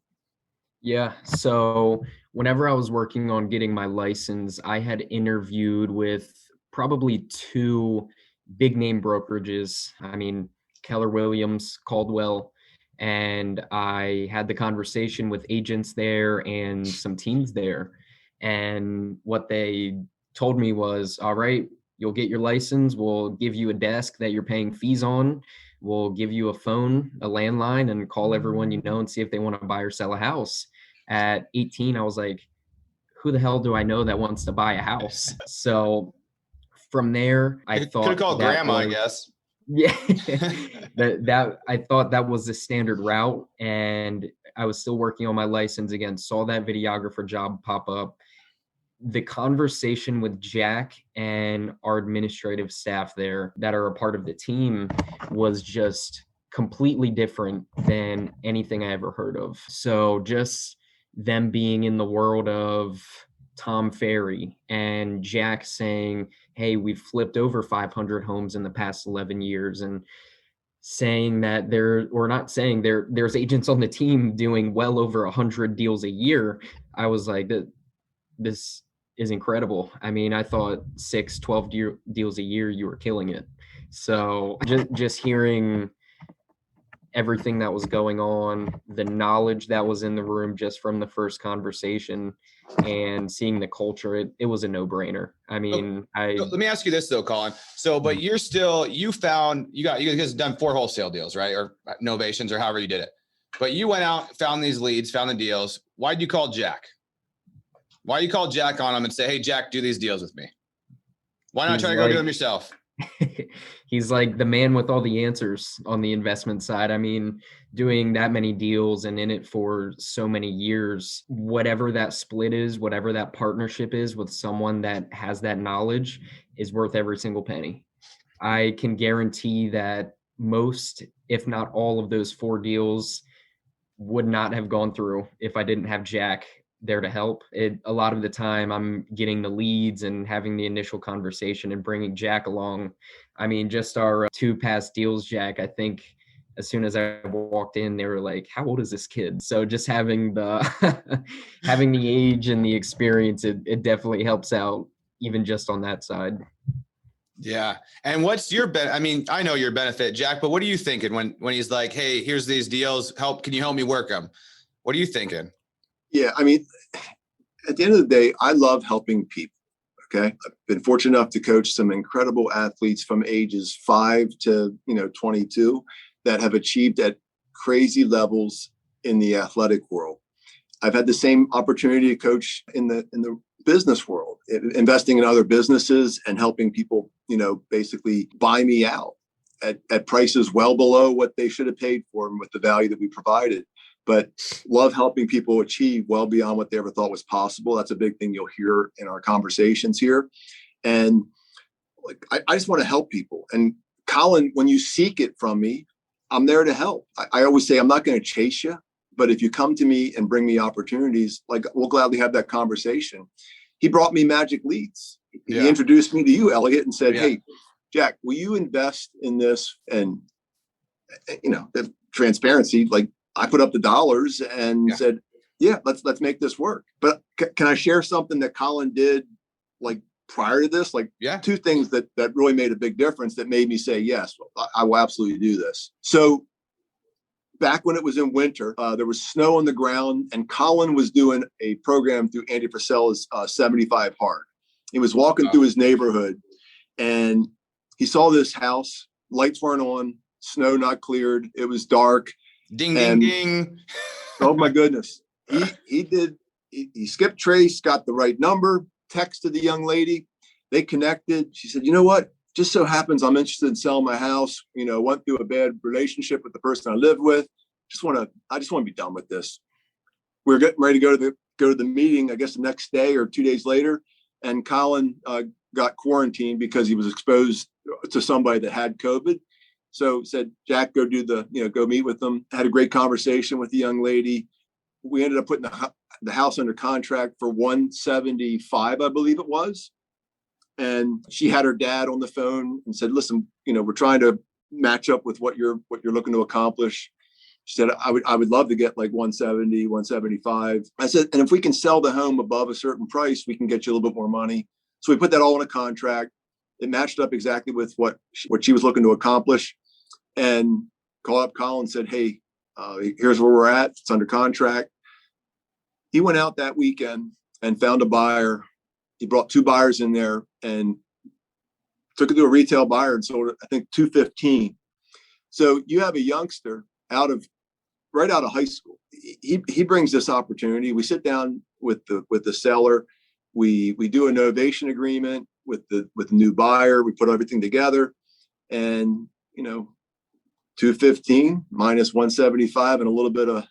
Yeah. So whenever I was working on getting my license, I had interviewed with probably 2 big name brokerages. I mean, Keller Williams, Caldwell. And I had the conversation with agents there and some teams there. And what they told me was, all right, you'll get your license. We'll give you a desk that you're paying fees on. We'll give you a phone, a landline, and call everyone and see if they want to buy or sell a house. At 18, I was like, who the hell do I know that wants to buy a house? So from there, I thought could call grandma, I guess. Yeah, that I thought that was the standard route, and I was still working on my license again. Saw that videographer job pop up. The conversation with Jack and our administrative staff there that are a part of the team was just completely different than anything I ever heard of. So just them being in the world of Tom Ferry and Jack saying, hey, we've flipped over 500 homes in the past 11 years, and saying that there's agents on the team doing well over 100 deals a year. I was like, this is incredible. I mean, I thought 12 deals a year, you were killing it. So just hearing everything that was going on, the knowledge that was in the room just from the first conversation, and seeing the culture, it was a no-brainer. I mean, let me ask you this though, Colin. So, but you guys done 4 wholesale deals, right? Or novations or however you did it. But you went out, found these leads, found the deals. Why'd you call Jack? Why you call Jack on them and say, hey, Jack, do these deals with me? Why not try to go do them yourself? He's like the man with all the answers on the investment side. I mean, doing that many deals and in it for so many years, whatever that split is, whatever that partnership is with someone that has that knowledge is worth every single penny. I can guarantee that most, if not all of those 4 deals would not have gone through if I didn't have Jack there to help. A lot of the time I'm getting the leads and having the initial conversation and bringing Jack along. I mean, just our 2 past deals, Jack, I think as soon as I walked in, they were like, how old is this kid? So just having the having the age and the experience, it definitely helps out even just on that side. Yeah. And what's your I mean, I know your benefit, Jack, but what are you thinking when he's like, hey, here's these deals, can you help me work them? What are you thinking? Yeah, I mean, at the end of the day, I love helping people. Okay. I've been fortunate enough to coach some incredible athletes from ages 5 to 22 that have achieved at crazy levels in the athletic world. I've had the same opportunity to coach in the business world, investing in other businesses and helping people, basically buy me out at prices well below what they should have paid for them with the value that we provided. But love helping people achieve well beyond what they ever thought was possible. That's a big thing you'll hear in our conversations here. And I just want to help people. And Colin, when you seek it from me, I'm there to help. I always say, I'm not going to chase you, but if you come to me and bring me opportunities, we'll gladly have that conversation. He brought me magic leads. Yeah. He introduced me to you, Elliot, and said, Hey, Jack, will you invest in this? And the transparency, like I put up the dollars and said, yeah, let's make this work. But can I share something that Colin did like prior to this? Like two things that really made a big difference that made me say, yes, I will absolutely do this. So back when it was in winter, there was snow on the ground, and Colin was doing a program through Andy Frisella's 75 Hard. He was walking through his neighborhood, and he saw this house. Lights weren't on, snow not cleared. It was dark. Ding, ding, ding. Oh my goodness. He skipped trace, got the right number, texted the young lady. They connected. She said, you know what? Just so happens I'm interested in selling my house. Went through a bad relationship with the person I lived with. I just want to be done with this. We were getting ready to go to the meeting, I guess the next day or 2 days later. And Colin got quarantined because he was exposed to somebody that had COVID. So said, Jack, go go meet with them. Had a great conversation with the young lady. We ended up putting the house under contract for 175, I believe it was. And she had her dad on the phone and said, listen, we're trying to match up with what you're looking to accomplish. She said, I would love to get like 170, 175. I said, and if we can sell the home above a certain price, we can get you a little bit more money. So we put that all in a contract. It matched up exactly with what she was looking to accomplish. And called up Colin and said, hey, here's where we're at. It's under contract. He went out that weekend and found a buyer. He brought 2 buyers in there and took it to a retail buyer and sold it, I think, $215. So you have a youngster right out of high school. He brings this opportunity. We sit down with the seller. We do a novation agreement with the new buyer. We put everything together, and 215 minus 175 and a little bit of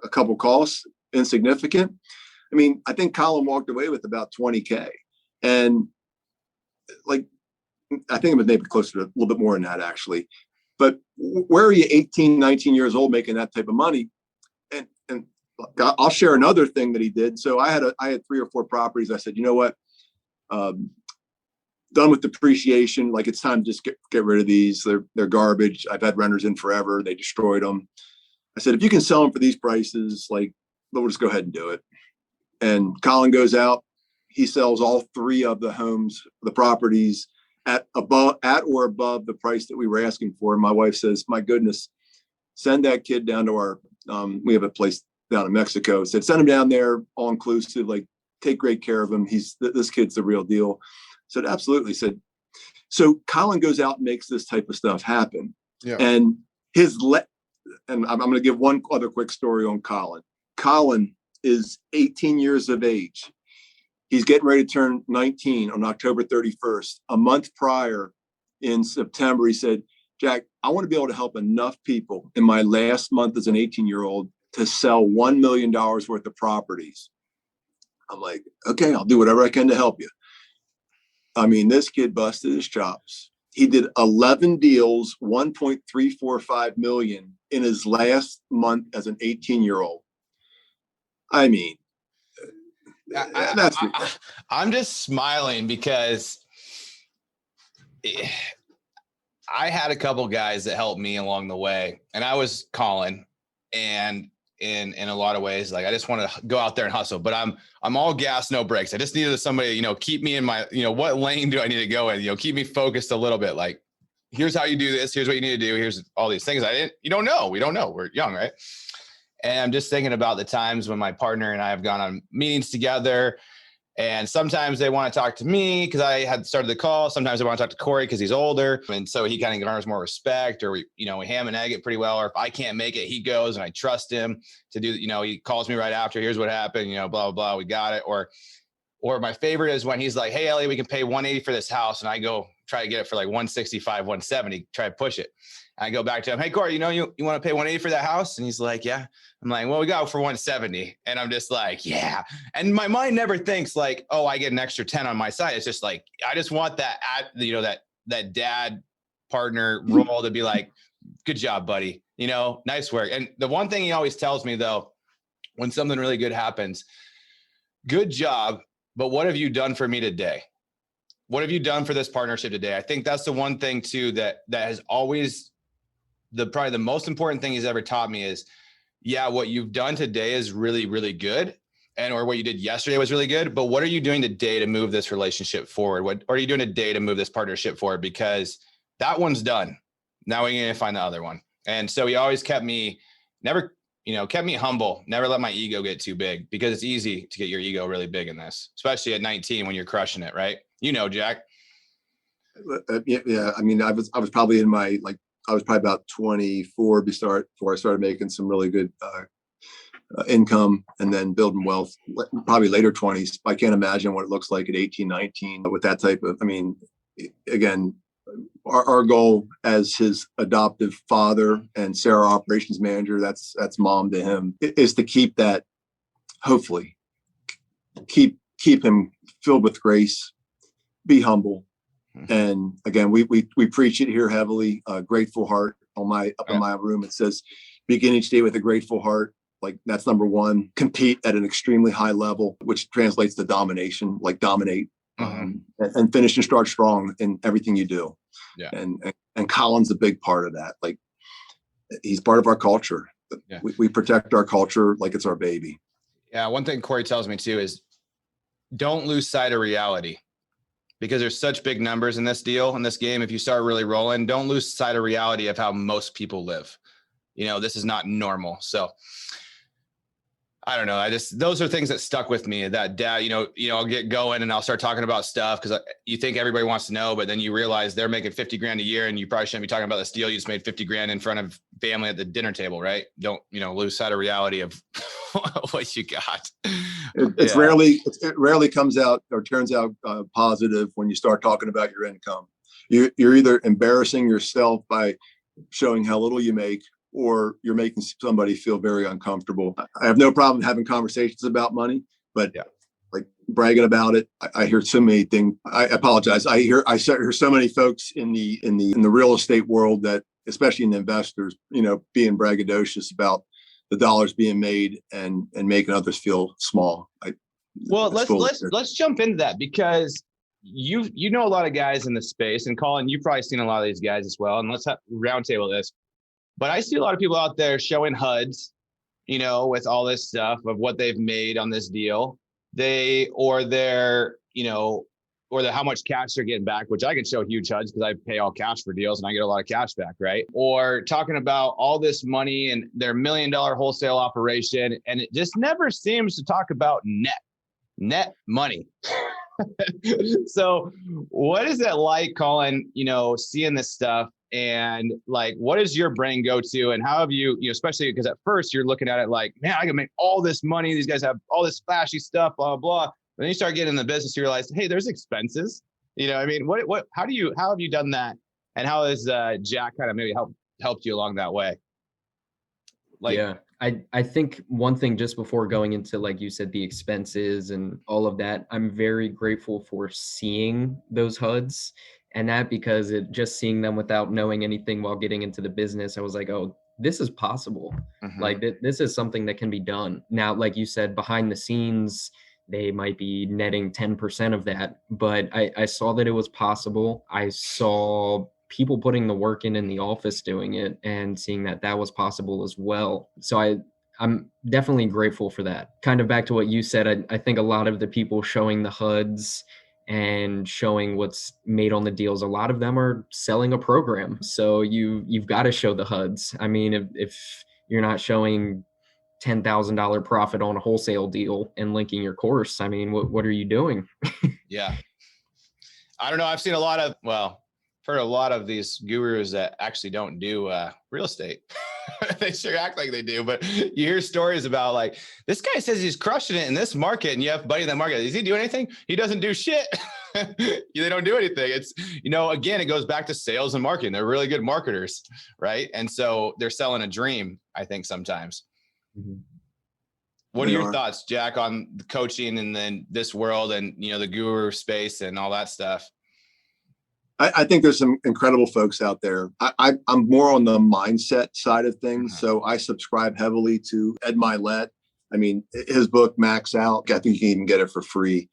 a couple costs, insignificant. I mean, I think Colin walked away with about 20K, and like, I think it was maybe closer to a little bit more than that actually. But where are you 18, 19 years old making that type of money? And I'll share another thing that he did. So I had 3 or 4 properties. I said, you know what? Done with depreciation. Like, it's time to just get rid of these. They're garbage. I've had renters in forever. They destroyed them. I said, if you can sell them for these prices, like, we'll just go ahead and do it. And Colin goes out. He sells all 3 of the homes, the properties, at or above the price that we were asking for. And my wife says, my goodness, send that kid down to our, we have a place down in Mexico. Said, send him down there, all inclusive, like, take great care of him. This kid's the real deal. Said, absolutely. Said, so Colin goes out and makes this type of stuff happen. Yeah. And and I'm going to give one other quick story on Colin. Colin is 18 years of age. He's getting ready to turn 19 on October 31st. A month prior, in September, he said, Jack, I want to be able to help enough people in my last month as an 18-year-old to sell $1 million worth of properties. I'm like, okay, I'll do whatever I can to help you. I mean, this kid busted his chops. He did 11 deals, 1.345 million in his last month as an 18-year-old. I mean, I'm just smiling because I had a couple guys that helped me along the way, and I was Colin, and in a lot of ways, like, I just want to go out there and hustle, but I'm all gas, no brakes. I just needed somebody, keep me in my, what lane do I need to go in? Keep me focused a little bit. Like, here's how you do this. Here's what you need to do. Here's all these things. We don't know. We're young, right? And I'm just thinking about the times when my partner and I have gone on meetings together, and sometimes they want to talk to me because I had started the call. Sometimes they want to talk to Corey because he's older, and so he kind of garners more respect, or we ham and egg it pretty well. Or if I can't make it, he goes, and I trust him to do. He calls me right after. Here's what happened. Blah blah blah. We got it. Or my favorite is when he's like, "Hey, Ellie, we can pay 180 for this house," and I go try to get it for like 165, 170. Try to push it. I go back to him, "Hey, Corey, you want to pay 180 for that house?" And he's like, "Yeah." I'm like, "Well, we got it for 170. And I'm just like, "Yeah." And my mind never thinks like, "Oh, I get an extra 10 on my side." It's just like, I just want that, that dad partner role to be like, "Good job, buddy. Nice work." And the one thing he always tells me, though, when something really good happens, "Good job, but what have you done for me today? What have you done for this partnership today?" I think that's the one thing too, that has always probably the most important thing he's ever taught me is, yeah, what you've done today is really, really good. Or what you did yesterday was really good, but what are you doing today to move this relationship forward? What are you doing today to move this partnership forward? Because that one's done. Now we're going to find the other one. And so he always kept me humble, never let my ego get too big, because it's easy to get your ego really big in this, especially at 19 when you're crushing it, right? Jack. Yeah. I mean, I was probably I was probably about 24 before I started making some really good income and then building wealth, probably later 20s. I can't imagine what it looks like at 18, 19 with that type of, I mean, again, our goal as his adoptive father and Sarah operations manager, that's mom to him, is to keep that, hopefully keep him filled with grace, be humble. And again, we preach it here heavily, grateful heart in my room. It says, begin each day with a grateful heart. Like, that's number one. Compete at an extremely high level, which translates to domination, like dominate, and finish and start strong in everything you do. Yeah. And Colin's a big part of that. Like, he's part of our culture. Yeah. We protect our culture like it's our baby. Yeah. One thing Corey tells me too is, don't lose sight of reality, because there's such big numbers in this deal, in this game. If you start really rolling, don't lose sight of reality of how most people live. This is not normal. So I don't know. Those are things that stuck with me, that dad, I'll get going and I'll start talking about stuff because you think everybody wants to know, but then you realize they're making 50 grand a year and you probably shouldn't be talking about this deal. You just made 50 grand in front of family at the dinner table, right? Don't, lose sight of reality of what you got. It rarely comes out or turns out positive when you start talking about your income. You're either embarrassing yourself by showing how little you make, or you're making somebody feel very uncomfortable. I have no problem having conversations about money, but like bragging about it, I hear so many things. I apologize. I hear so many folks in the real estate world, that especially in the investors, being braggadocious about the dollars being made and making others feel small. Let's jump into that, because you know a lot of guys in the space, and Colin, you've probably seen a lot of these guys as well. And let's roundtable this. But I see a lot of people out there showing HUDs, with all this stuff of what they've made on this deal. Or how much cash they're getting back, which I can show huge HUDs because I pay all cash for deals and I get a lot of cash back, right? Or talking about all this money and their $1 million wholesale operation. And it just never seems to talk about net money. So what is it like, Colin, seeing this stuff? And like, what does your brain go to, and how have you, especially because at first you're looking at it like, man, I can make all this money. These guys have all this flashy stuff, blah, blah, blah. Then you start getting in the business, you realize, hey, there's expenses. How have you done that? And how has Jack kind of maybe helped you along that way? I think one thing, just before going into, like you said, the expenses and all of that, I'm very grateful for seeing those HUDs. And that, because just seeing them without knowing anything while getting into the business, I was like, oh, this is possible. Like this is something that can be done. Now, like you said, behind the scenes, they might be netting 10% of that, but I saw that it was possible. I saw people putting the work in the office doing it, and seeing that was possible as well. So I'm definitely grateful for that. Kind of back to what you said, I think a lot of the people showing the HUDs and showing what's made on the deals, a lot of them are selling a program. So you've got to show the HUDs. I mean, if you're not showing $10,000 profit on a wholesale deal and linking your course, I mean, what are you doing? Yeah. I don't know. I've seen heard a lot of these gurus that actually don't do real estate. They sure act like they do, but you hear stories about, like, this guy says he's crushing it in this market, and you have a buddy in that market. Does he do anything? He doesn't do shit. They don't do anything. It's, again, it goes back to sales and marketing. They're really good marketers, right? And so they're selling a dream, I think, sometimes. What are your thoughts, Jack, on the coaching and then this world and, the guru space and all that stuff? I think there's some incredible folks out there. I'm more on the mindset side of things. So I subscribe heavily to Ed Milet. I mean, his book, Max Out, I think you can even get it for free.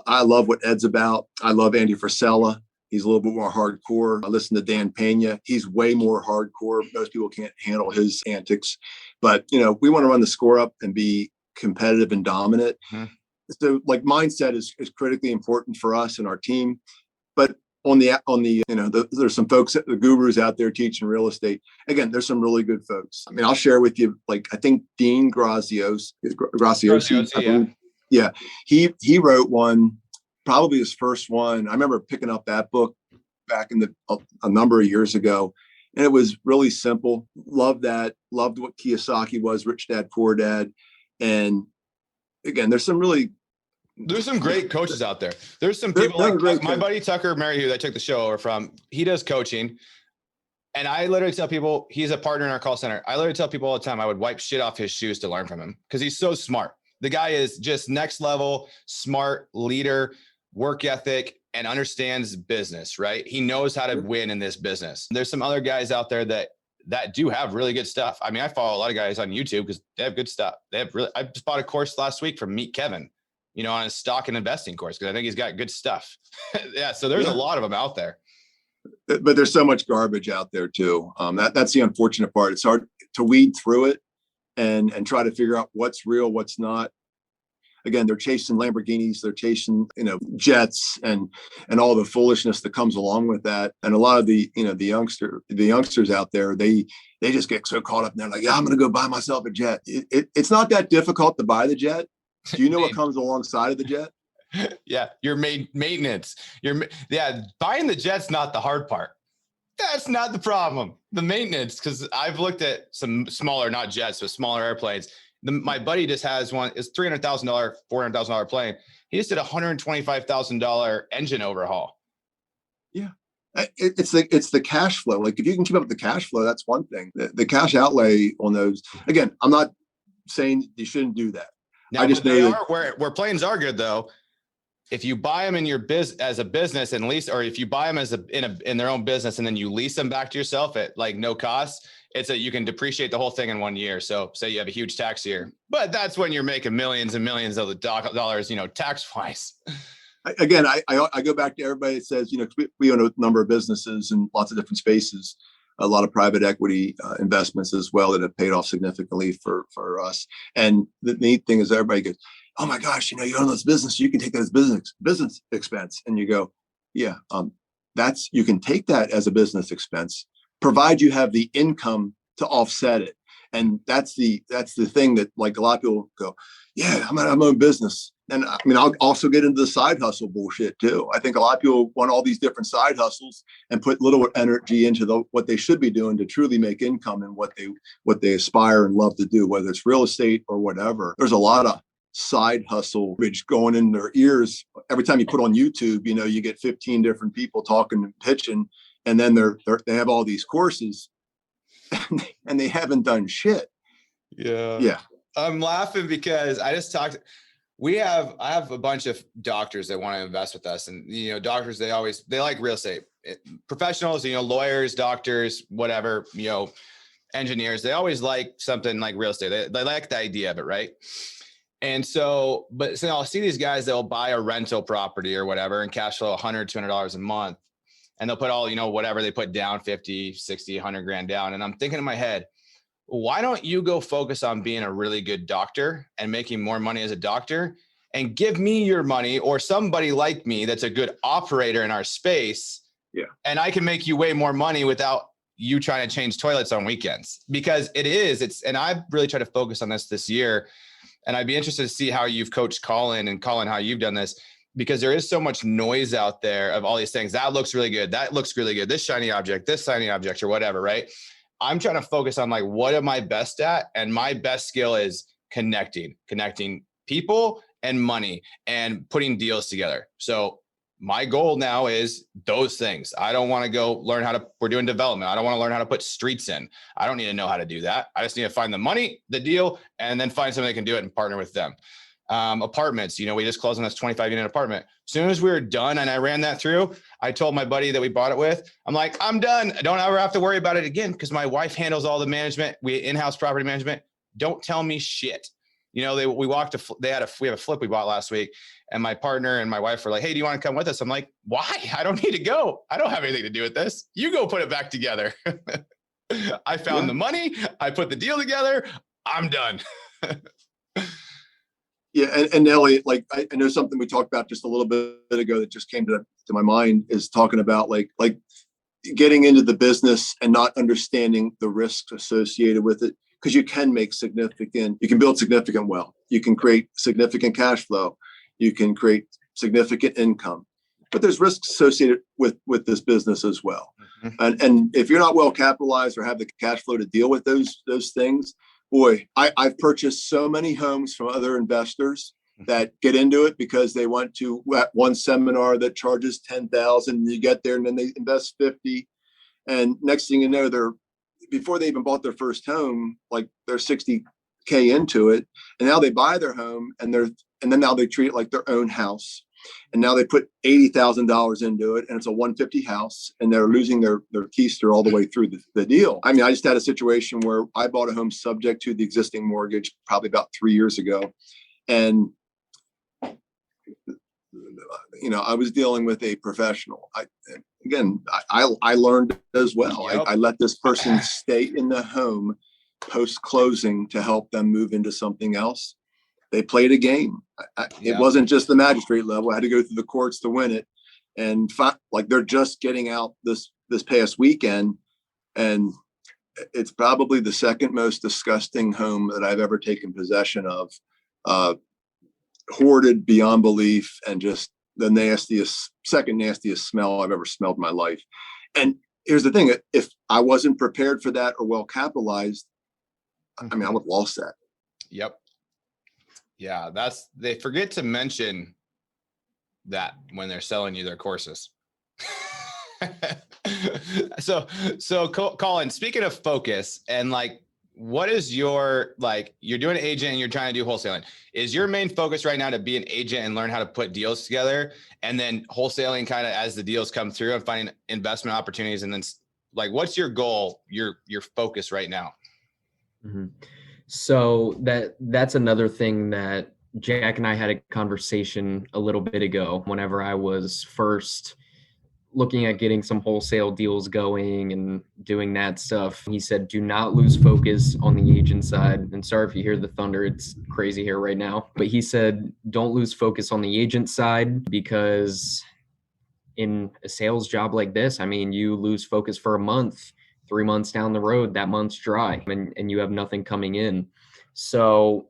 I love what Ed's about. I love Andy Frisella. He's a little bit more hardcore. I listen to Dan Pena. He's way more hardcore. Most people can't handle his antics. But, we want to run the score up and be competitive and dominant. Mm-hmm. So like mindset is critically important for us and our team. But on the there's some folks, the gurus out there teaching real estate. Again, there's some really good folks. I mean, I'll share with you, like, I think Dean Graziosi, yeah, he wrote one, probably his first one. I remember picking up that book back in a number of years ago, and it was really simple. Loved what Kiyosaki was, Rich Dad, Poor Dad. And again, there's some great coaches out there. There's some people like my buddy Tucker Merrihew that I took the show over from. He does coaching. And I literally tell people, he's a partner in our call center. I literally tell people all the time, I would wipe shit off his shoes to learn from him because he's so smart. The guy is just next level, smart leader, work ethic, and understands business, right? He knows how to win in this business. There's some other guys out there that do have really good stuff. I mean, I follow a lot of guys on YouTube because they have good stuff. I just bought a course last week from Meet Kevin, on his stock and investing course, because I think he's got good stuff. Yeah. So there's a lot of them out there. But there's so much garbage out there too. That's the unfortunate part. It's hard to weed through it and try to figure out what's real, what's not. Again, they're chasing Lamborghinis, they're chasing, jets and all the foolishness that comes along with that. And a lot of the youngsters out there, they just get so caught up and they're like, yeah, I'm going to go buy myself a jet. It's not that difficult to buy the jet. Do you know what comes alongside of the jet? Yeah. Your maintenance. Buying the jet's not the hard part. That's not the problem. The maintenance, because I've looked at some smaller, not jets, but smaller airplanes. My buddy just has one. It's $300,000, $400,000 plane. He just did a $125,000 engine overhaul. Yeah. It's the cash flow. Like, if you can keep up with the cash flow, that's one thing. The cash outlay on those, again, I'm not saying you shouldn't do that. Now, I just know where planes are good though. If you buy them in your as a business and lease, or if you buy them as in their own business and then you lease them back to yourself at like no cost, you can depreciate the whole thing in 1 year. So say you have a huge tax year, but that's when you're making millions and millions of dollars, tax wise. Again, I go back to everybody that says, we own a number of businesses in lots of different spaces, a lot of private equity investments as well that have paid off significantly for us. And the neat thing is everybody goes, oh my gosh, you own this business, you can take that as business expense. And you go, yeah, you can take that as a business expense, provide you have the income to offset it. And that's the thing that, like, a lot of people go, yeah, I'm my own business. And I mean, I'll also get into the side hustle bullshit too. I think a lot of people want all these different side hustles and put little energy into what they should be doing to truly make income and what they aspire and love to do, whether it's real estate or whatever. There's a lot of side hustle going in their ears. Every time you put on YouTube, you get 15 different people talking and pitching, and then they have all these courses and they haven't done shit. Yeah. Yeah. I'm laughing because I just talked. I have a bunch of doctors that want to invest with us, and doctors, they like real estate professionals, lawyers, doctors, whatever, engineers. They always like something like real estate. They like the idea of it, right? And so I'll see these guys, they'll buy a rental property or whatever and cash flow $100, $200 a month. And they'll put all, whatever they put down, 50, 60, 100 grand down. And I'm thinking in my head, why don't you go focus on being a really good doctor and making more money as a doctor, and give me your money, or somebody like me that's a good operator in our space. Yeah. And I can make you way more money without you trying to change toilets on weekends, because and I've really tried to focus on this year. And I'd be interested to see how you've coached Colin, and Colin, how you've done this, because there is so much noise out there of all these things. That looks really good. That looks really good. This shiny object, or whatever, right? I'm trying to focus on, like, what am I best at? And my best skill is connecting people and money and putting deals together. So my goal now is those things. I don't want to go learn we're doing development. I don't want to learn how to put streets in. I don't need to know how to do that. I just need to find the money, the deal, and then find somebody that can do it and partner with them. Apartments, we just closed on this 25 unit apartment. As soon as we were done and I ran that through, I told my buddy that we bought it with, I'm like, I'm done. I don't ever have to worry about it again, because my wife handles all the management. We in-house property management. Don't tell me shit. We have a flip we bought last week, And my partner and my wife were like, hey, do you want to come with us? I'm like, why? I don't need to go. I don't have anything to do with this. You go put it back together. I found the money. I put the deal together. I'm done. Yeah. And Elliot, like, I know something we talked about just a little bit ago that just came to my mind is talking about like getting into the business and not understanding the risks associated with it. Because you can build significant wealth. You can create significant cash flow. You can create significant income. But there's risks associated with this business as well. Mm-hmm. And if you're not well capitalized or have the cash flow to deal with those things, boy, I've purchased so many homes from other investors that get into it because they went to one seminar that charges $10,000 and you get there and then they invest $50,000. And next thing you know, before they even bought their first home, like they're $60,000 into it. And now they buy their home and then now they treat it like their own house. And now they put $80,000 into it and it's a 150 house and they're losing their keister all the way through the deal. I mean, I just had a situation where I bought a home subject to the existing mortgage probably about 3 years ago. And, I was dealing with a professional. I learned as well. Yep. I let this person stay in the home post-closing to help them move into something else. They played a game. It wasn't just the magistrate level. I had to go through the courts to win it. And they're just getting out this past weekend. And it's probably the second most disgusting home that I've ever taken possession of. Hoarded beyond belief and just the second nastiest smell I've ever smelled in my life. And here's the thing, if I wasn't prepared for that or well capitalized, I mean, I would have lost that. Yep. Yeah. They forget to mention that when they're selling you their courses. So Colin, speaking of focus and what is your, you're doing an agent and you're trying to do wholesaling. Is your main focus right now to be an agent and learn how to put deals together and then wholesaling kind of as the deals come through and finding investment opportunities? And then what's your goal, your focus right now? Mm-hmm. So that's another thing that Jack and I had a conversation a little bit ago whenever I was first looking at getting some wholesale deals going and doing that stuff. He said, do not lose focus on the agent side. And sorry if you hear the thunder, it's crazy here right now. But he said, don't lose focus on the agent side because in a sales job like this, I mean, you lose focus for a month, 3 months down the road, that month's dry and you have nothing coming in. So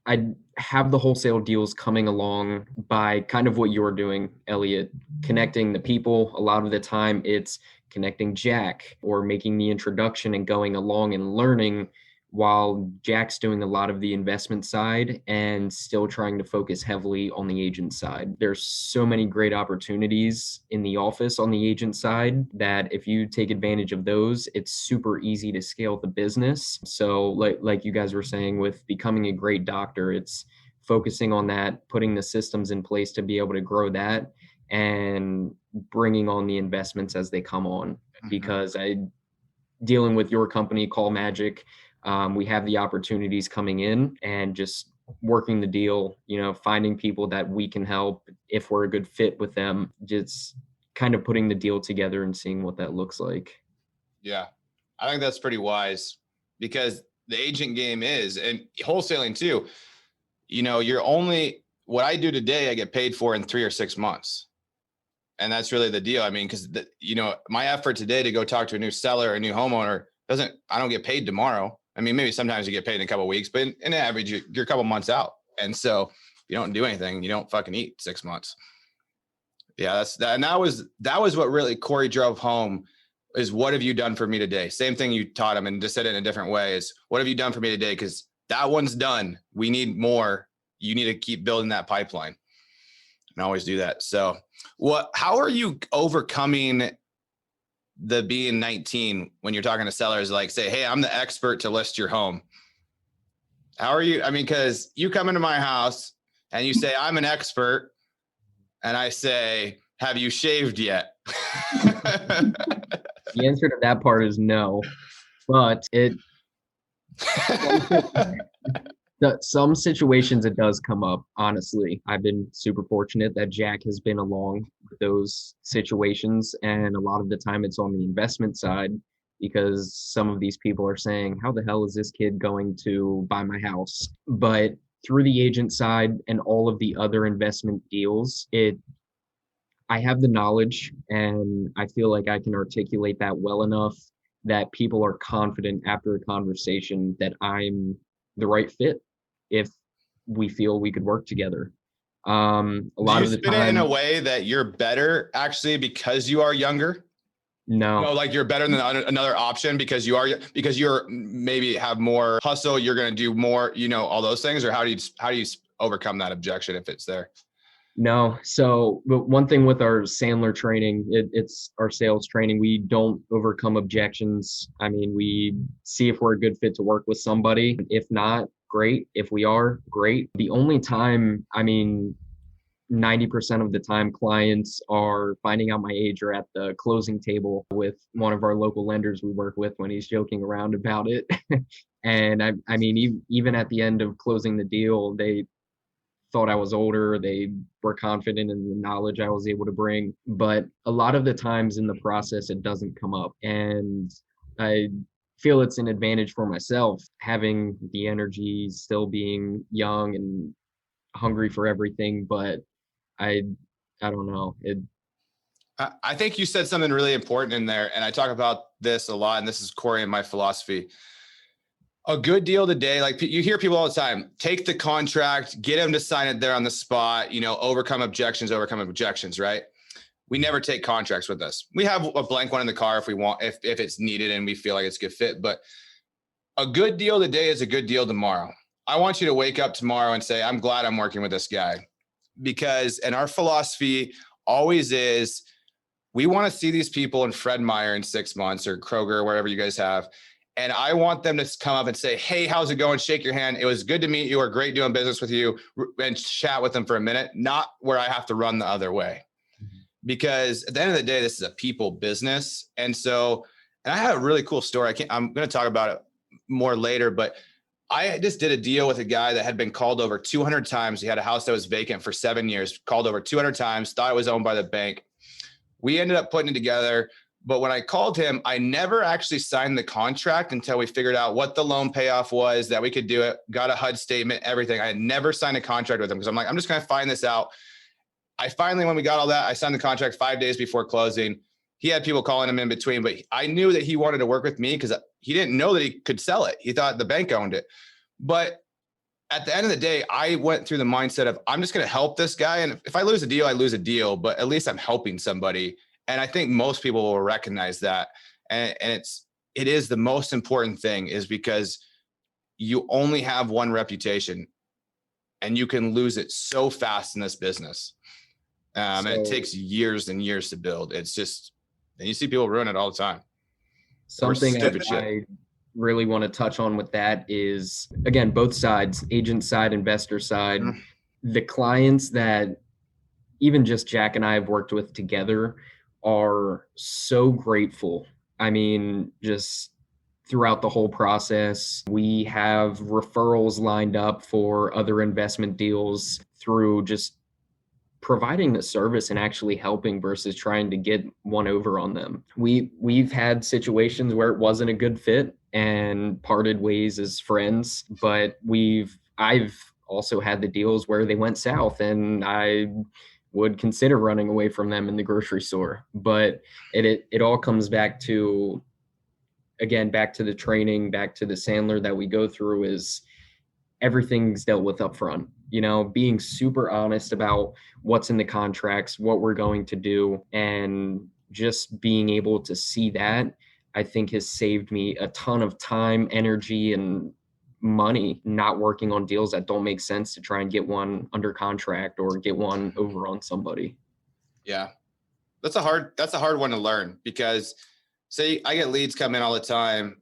I have the wholesale deals coming along by kind of what you're doing, Elliot, connecting the people. A lot of the time it's connecting Jack or making the introduction and going along and learning while Jack's doing a lot of the investment side and still trying to focus heavily on the agent side. There's so many great opportunities in the office on the agent side that if you take advantage of those, it's super easy to scale the business. So like you guys were saying with becoming a great doctor, it's focusing on that, putting the systems in place to be able to grow that and bringing on the investments as they come on. Mm-hmm. Because dealing with your company, Call Magic, we have the opportunities coming in and just working the deal, finding people that we can help if we're a good fit with them, just kind of putting the deal together and seeing what that looks like. Yeah, I think that's pretty wise because the agent game is, and wholesaling too, what I do today, I get paid for in 3 or 6 months. And that's really the deal. I mean, because, my effort today to go talk to a new seller or a new homeowner I don't get paid tomorrow. I mean, maybe sometimes you get paid in a couple of weeks, but in average, you're a couple months out. And so if you don't do anything, you don't fucking eat 6 months. Yeah, that's that. And that was what really Corey drove home is what have you done for me today? Same thing you taught him and just said it in a different way is what have you done for me today? Because that one's done. We need more. You need to keep building that pipeline and always do that. So how are you overcoming the being 19 when you're talking to sellers, say, hey, I'm the expert to list your home. How are you? I mean, because you come into my house and you say, I'm an expert. And I say, have you shaved yet? The answer to that part is no, but Some situations it does come up. Honestly, I've been super fortunate that Jack has been along with those situations, and a lot of the time it's on the investment side because some of these people are saying, "How the hell is this kid going to buy my house?" But through the agent side and all of the other investment deals, I have the knowledge and I feel like I can articulate that well enough that people are confident after a conversation that I'm the right fit if we feel we could work together. A lot Do you of the spin it in a time, way that you're better actually because you are younger? no, Like you're better than another option because you're maybe have more hustle. You're going to do more, all those things, or how do you overcome that objection if it's there? no. So, but one thing with our Sandler training, it's our sales training. We don't overcome objections. I mean, we see if we're a good fit to work with somebody. If not, great. If we are, great. The only time, I mean, 90% of the time clients are finding out my age or at the closing table with one of our local lenders we work with when he's joking around about it. And I mean, even at the end of closing the deal, they thought I was older. They were confident in the knowledge I was able to bring. But a lot of the times in the process, it doesn't come up. And I feel it's an advantage for myself having the energy, still being young and hungry for everything. But I don't know. I think you said something really important in there, and I talk about this a lot, and this is Corey and my philosophy. A good deal today, like you hear people all the time, take the contract, get them to sign it there on the spot, overcome objections, right? We never take contracts with us. We have a blank one in the car if we want, if it's needed and we feel like it's a good fit. But a good deal today is a good deal tomorrow. I want you to wake up tomorrow and say, I'm glad I'm working with this guy. And our philosophy always is, we want to see these people in Fred Meyer in 6 months, or Kroger, or whatever you guys have. And I want them to come up and say, hey, how's it going? Shake your hand. It was good to meet you, or great doing business with you, and chat with them for a minute, not where I have to run the other way. Because at the end of the day, this is a people business. And I have a really cool story. I'm going to talk about it more later, but I just did a deal with a guy that had been called over 200 times. He had a house that was vacant for 7 years, called over 200 times, thought it was owned by the bank. We ended up putting it together. But when I called him, I never actually signed the contract until we figured out what the loan payoff was, that we could do it, got a HUD statement, everything. I had never signed a contract with him because I'm like, I'm just going to find this out. When we got all that, I signed the contract 5 days before closing. He had people calling him in between, but I knew that he wanted to work with me because he didn't know that he could sell it. He thought the bank owned it. But at the end of the day, I went through the mindset of, I'm just going to help this guy. And if I lose a deal, I lose a deal, but at least I'm helping somebody. And I think most people will recognize that. And it is the most important thing, is because you only have one reputation and you can lose it so fast in this business. And it takes years and years to build. It's just, and you see people ruin it all the time. Something I really want to touch on with that is, again, both sides, agent side, investor side, the clients that even just Jack and I have worked with together are so grateful. I mean, just throughout the whole process, we have referrals lined up for other investment deals through just providing the service and actually helping versus trying to get one over on them. We've had situations where it wasn't a good fit and parted ways as friends, but I've also had the deals where they went south and I would consider running away from them in the grocery store. But it all comes back to, again, back to the training, back to the Sandler that we go through, is everything's dealt with up front. Being super honest about what's in the contracts, what we're going to do, and just being able to see that, I think has saved me a ton of time, energy, and money not working on deals that don't make sense to try and get one under contract or get one over on somebody. Yeah. That's a hard one to learn, because say I get leads come in all the time,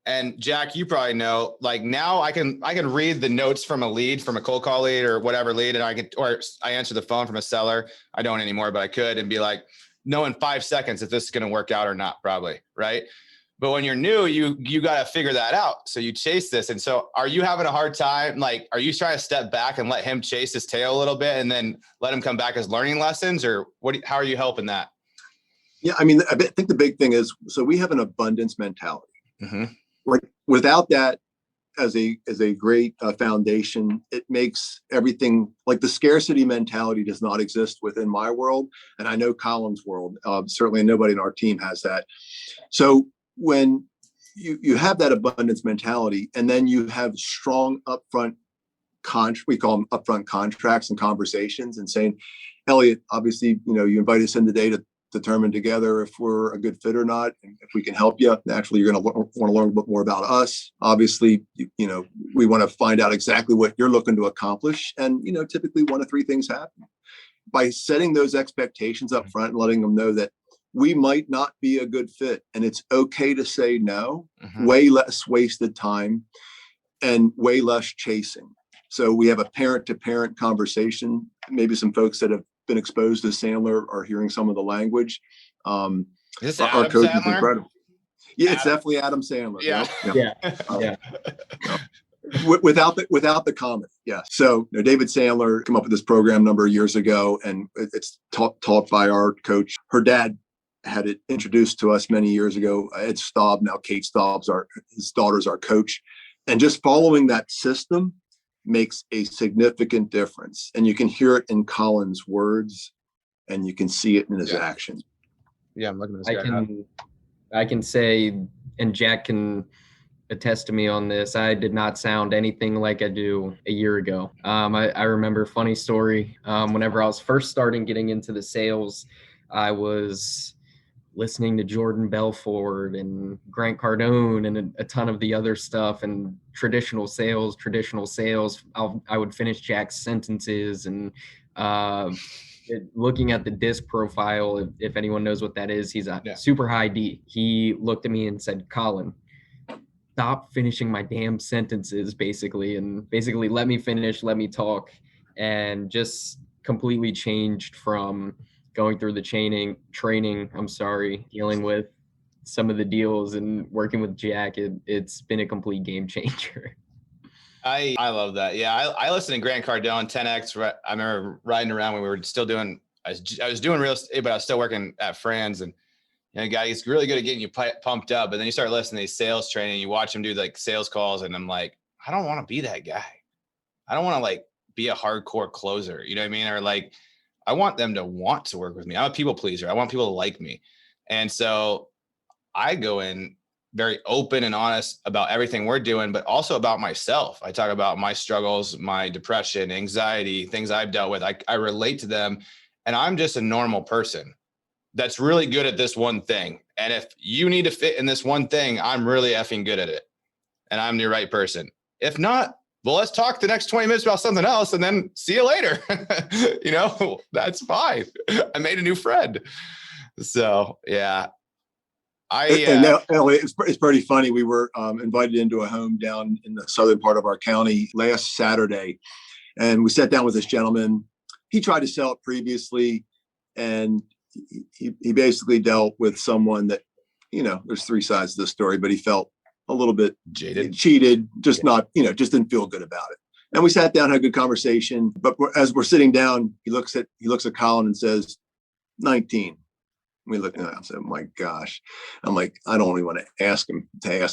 and Jack, you probably know, like now I can read the notes from a lead, from a cold call lead or whatever lead. And I answer the phone from a seller. I don't anymore, but I could, and be like, know in 5 seconds if this is going to work out or not, probably. Right. But when you're new, you got to figure that out. So you chase this. And so are you having a hard time? Like, are you trying to step back and let him chase his tail a little bit and then let him come back as learning lessons, or how are you helping that? Yeah. I mean, I think the big thing is, so we have an abundance mentality. Mm-hmm. Like without that as a great foundation, it makes everything, like the scarcity mentality does not exist within my world. And I know Colin's world, certainly nobody in our team has that. So when you have that abundance mentality, and then you have strong upfront we call them upfront contracts and conversations, and saying, Elliot, obviously, you invite us in today to determine together if we're a good fit or not, and if we can help you. Naturally, you're going to want to learn a bit more about us. Obviously, we want to find out exactly what you're looking to accomplish, and typically one of three things happen. By setting those expectations up front and letting them know that we might not be a good fit, and it's okay to say no. Mm-hmm. Way less wasted time and way less chasing. So we have a parent-to-parent conversation. Maybe some folks that have been exposed to Sandler are hearing some of the language. Is this our Adam coach Sandler? is incredible. Yeah, it's definitely Adam Sandler. Yeah. Without the comedy. Yeah. So David Sandler came up with this program a number of years ago, and it's taught by our coach. Her dad had it introduced to us many years ago. Ed Staub, now Kate Staub's his daughter's our coach. And just following that system makes a significant difference. And you can hear it in Colin's words, and you can see it in his actions. Yeah, I'm looking at this guy. I can say, and Jack can attest to me on this, I did not sound anything like I do a year ago. I remember, funny story, whenever I was first starting getting into the sales, I was listening to Jordan Belfort and Grant Cardone and a ton of the other stuff, and traditional sales. I would finish Jack's sentences, and looking at the disc profile, if anyone knows what that is, he's a super high D. He looked at me and said, Colin, stop finishing my damn sentences, basically let me finish, let me talk. And just completely changed from going through the training, dealing with some of the deals and working with Jack. It's been a complete game changer. I love that. Yeah. I listened to Grant Cardone, 10X. I remember riding around when we were still doing, I was doing real estate, but I was still working at Fran's, and guy, he's really good at getting you pumped up. But then you start listening to these sales training, you watch him do like sales calls, and I'm like, I don't want to be that guy. I don't want to like be a hardcore closer. You know what I mean? Or like, I want them to want to work with me. I'm a people pleaser. I want people to like me. And so I go in very open and honest about everything we're doing, but also about myself. I talk about my struggles, my depression, anxiety, things I've dealt with. I relate to them, and I'm just a normal person that's really good at this one thing. And if you need to fit in this one thing, I'm really effing good at it, and I'm the right person. If not, well, let's talk the next 20 minutes about something else, and then see you later. That's fine. I made a new friend. So, yeah. And now, Elliot, it's pretty funny. We were invited into a home down in the southern part of our county last Saturday, and we sat down with this gentleman. He tried to sell it previously, and he basically dealt with someone that, there's three sides to the story, but he felt a little bit cheated, just didn't feel good about it. And we sat down, had a good conversation. But as we're sitting down, he looks at Colin and says, 19. We look at him and said, oh my gosh. I'm like, I don't even want to ask him here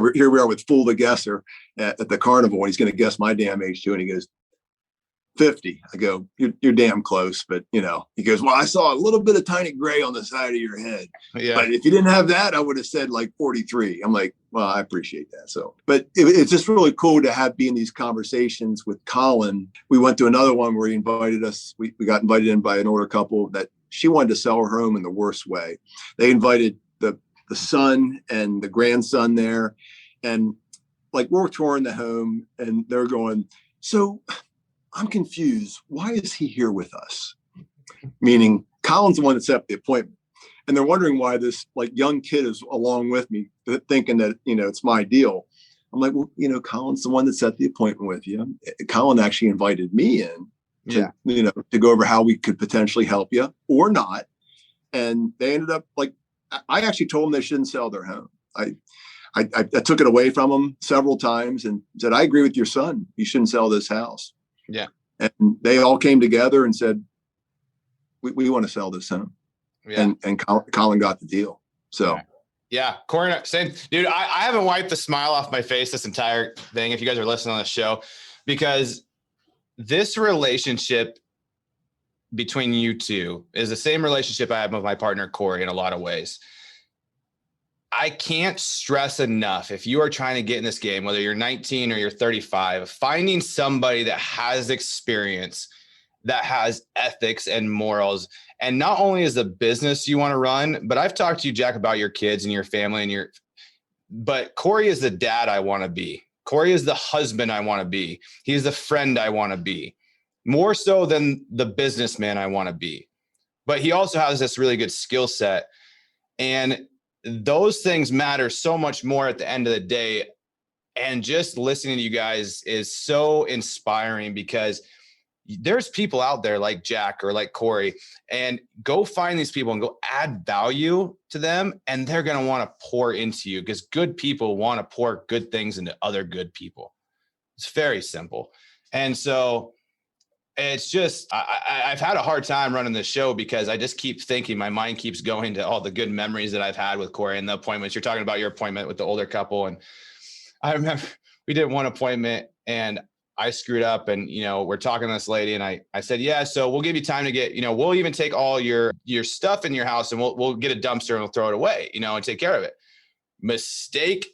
we are with Fool the Guesser at the carnival, and he's going to guess my damn age too. And he goes, 50. I go, you're damn close. But, he goes, well, I saw a little bit of tiny gray on the side of your head. Yeah. But if you didn't have that, I would have said like 43. I'm like, well, I appreciate that. So, but it's just really cool to be in these conversations with Colin. We went to another one where he invited us. We got invited in by an older couple that she wanted to sell her home in the worst way. They invited the son and the grandson there. And like, we're touring the home, and they're going, so I'm confused. Why is he here with us? Meaning Colin's the one that set up the appointment. And they're wondering why this like young kid is along with me, thinking that, it's my deal. I'm like, well, Colin's the one that set the appointment with you. Colin actually invited me in to go over how we could potentially help you or not. And they ended up like I actually told them they shouldn't sell their home. I took it away from them several times and said, I agree with your son. You shouldn't sell this house. Yeah. And they all came together and said, we want to sell this home. Yeah. And Colin got the deal. So. Yeah. Corey, same dude. I haven't wiped the smile off my face this entire thing. If you guys are listening on the show, because this relationship between you two is the same relationship I have with my partner, Corey, in a lot of ways. I can't stress enough, if you are trying to get in this game, whether you're 19 or you're 35, finding somebody that has experience, that has ethics and morals. And not only is the business you want to run, but I've talked to you, Jack, about your kids and your family but Corey is the dad I want to be. Corey is the husband I want to be. He's the friend I want to be, more so than the businessman I want to be. But he also has this really good skill set. And those things matter so much more at the end of the day. And just listening to you guys is so inspiring, because there's people out there like Jack or like Corey, and go find these people and go add value to them. And they're going to want to pour into you, because good people want to pour good things into other good people. It's very simple. And so it's just, I've had a hard time running this show, because I just keep thinking, my mind keeps going to all the good memories that I've had with Corey and the appointments. You're talking about your appointment with the older couple. And I remember we did one appointment and I screwed up, and, we're talking to this lady, and I said, yeah, so we'll give you time to get, we'll even take all your stuff in your house, and we'll get a dumpster and we'll throw it away, and take care of it. Mistake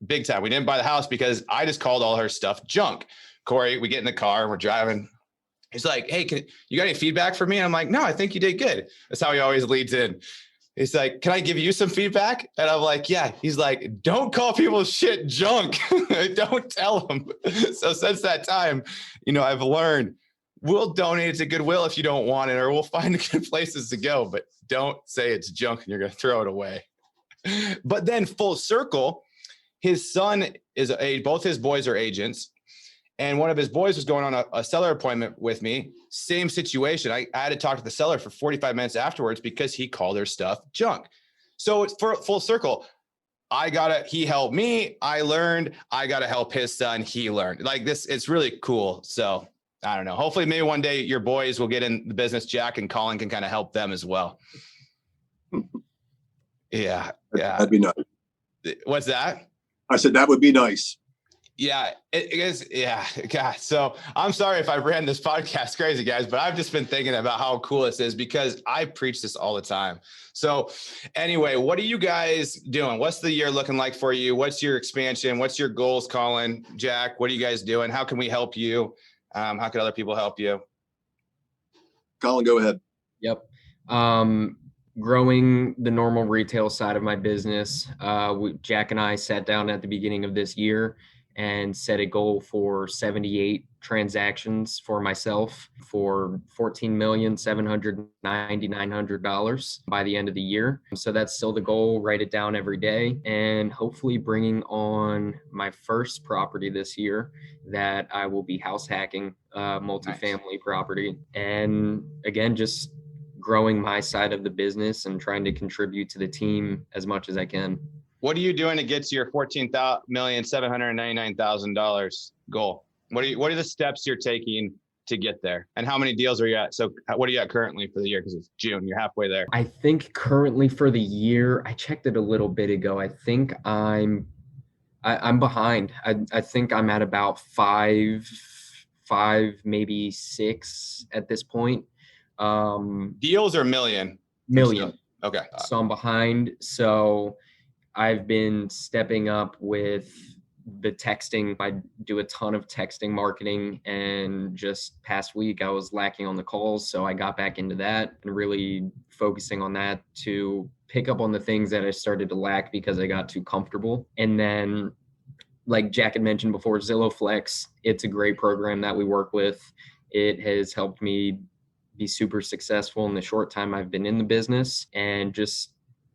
big time. We didn't buy the house because I just called all her stuff junk. Corey, we get in the car and we're driving. He's like, hey, you got any feedback for me? And I'm like, no, I think you did good. That's how he always leads in. He's like, can I give you some feedback? And I'm like, yeah. He's like, don't call people's shit junk. Don't tell them. So since that time, I've learned, we'll donate it to Goodwill if you don't want it, or we'll find good places to go, but don't say it's junk and you're going to throw it away. But then full circle, his son both his boys are agents. And one of his boys was going on a seller appointment with me. Same situation. I had to talk to the seller for 45 minutes afterwards because he called their stuff junk. So it's for full circle. He helped me. I learned. I got to help his son. He learned. Like this, it's really cool. So I don't know. Hopefully maybe one day your boys will get in the business. Jack and Colin can kind of help them as well. Yeah. That'd be nice. What's that? I said, that would be nice. Yeah, it is. Yeah. God. So I'm sorry if I ran this podcast crazy, guys, but I've just been thinking about how cool this is, because I preach this all the time. So anyway, what are you guys doing? What's the year looking like for you? What's your expansion? What's your goals, Colin, Jack? What are you guys doing? How can we help you? How can other people help you? Colin, go ahead. Yep. Growing the normal retail side of my business. Jack and I sat down at the beginning of this year and set a goal for 78 transactions for myself for $14,799,900 by the end of the year. So that's still the goal. Write it down every day, and hopefully bringing on my first property this year that I will be house hacking, multifamily property. And again, just growing my side of the business and trying to contribute to the team as much as I can. What are you doing to get to your $14,799,000 goal? What are the steps you're taking to get there? And how many deals are you at? So what are you at currently for the year? Because it's June, you're halfway there. I think currently for the year, I checked it a little bit ago. I think I'm behind. I think I'm at about five, maybe 6 at this point. Deals or million? Million. Okay. So I'm behind. So I've been stepping up with the texting. I do a ton of texting marketing, and just past week I was lacking on the calls. So I got back into that and really focusing on that to pick up on the things that I started to lack because I got too comfortable. And then, like Jack had mentioned before, Zillow Flex, it's a great program that we work with. It has helped me be super successful in the short time I've been in the business, and just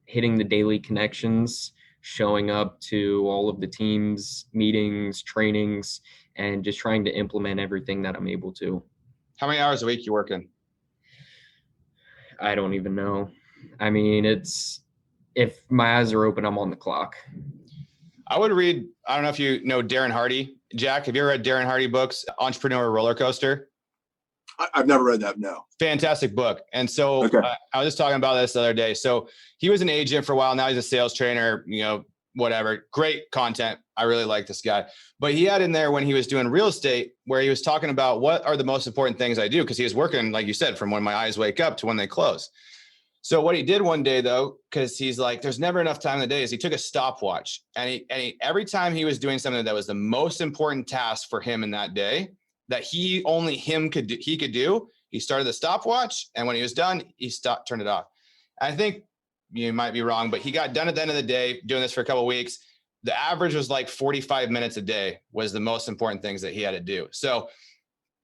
hitting the daily connections, showing up to all of the teams, meetings, trainings, and just trying to implement everything that I'm able to. How many hours a week you working? I don't even know. I mean, it's if my eyes are open, I'm on the clock. I would read, I don't know if you know Darren Hardy. Jack, have you ever read Darren Hardy books, Entrepreneur Roller Coaster? I've never read that. No. Fantastic book. And so Okay. I was just talking about this the other day. So he was an agent for a while. Now he's a sales trainer, whatever. Great content. I really like this guy. But he had in there when he was doing real estate where he was talking about what are the most important things I do, because he was working, like you said, from when my eyes wake up to when they close. So what he did one day though, because he's like, there's never enough time in the day, is he took a stopwatch and he every time he was doing something that was the most important task for him in that day, that he could do, he started the stopwatch. And when he was done, he turned it off. I think you might be wrong, but he got done at the end of the day doing this for a couple of weeks. The average was like 45 minutes a day was the most important things that he had to do. So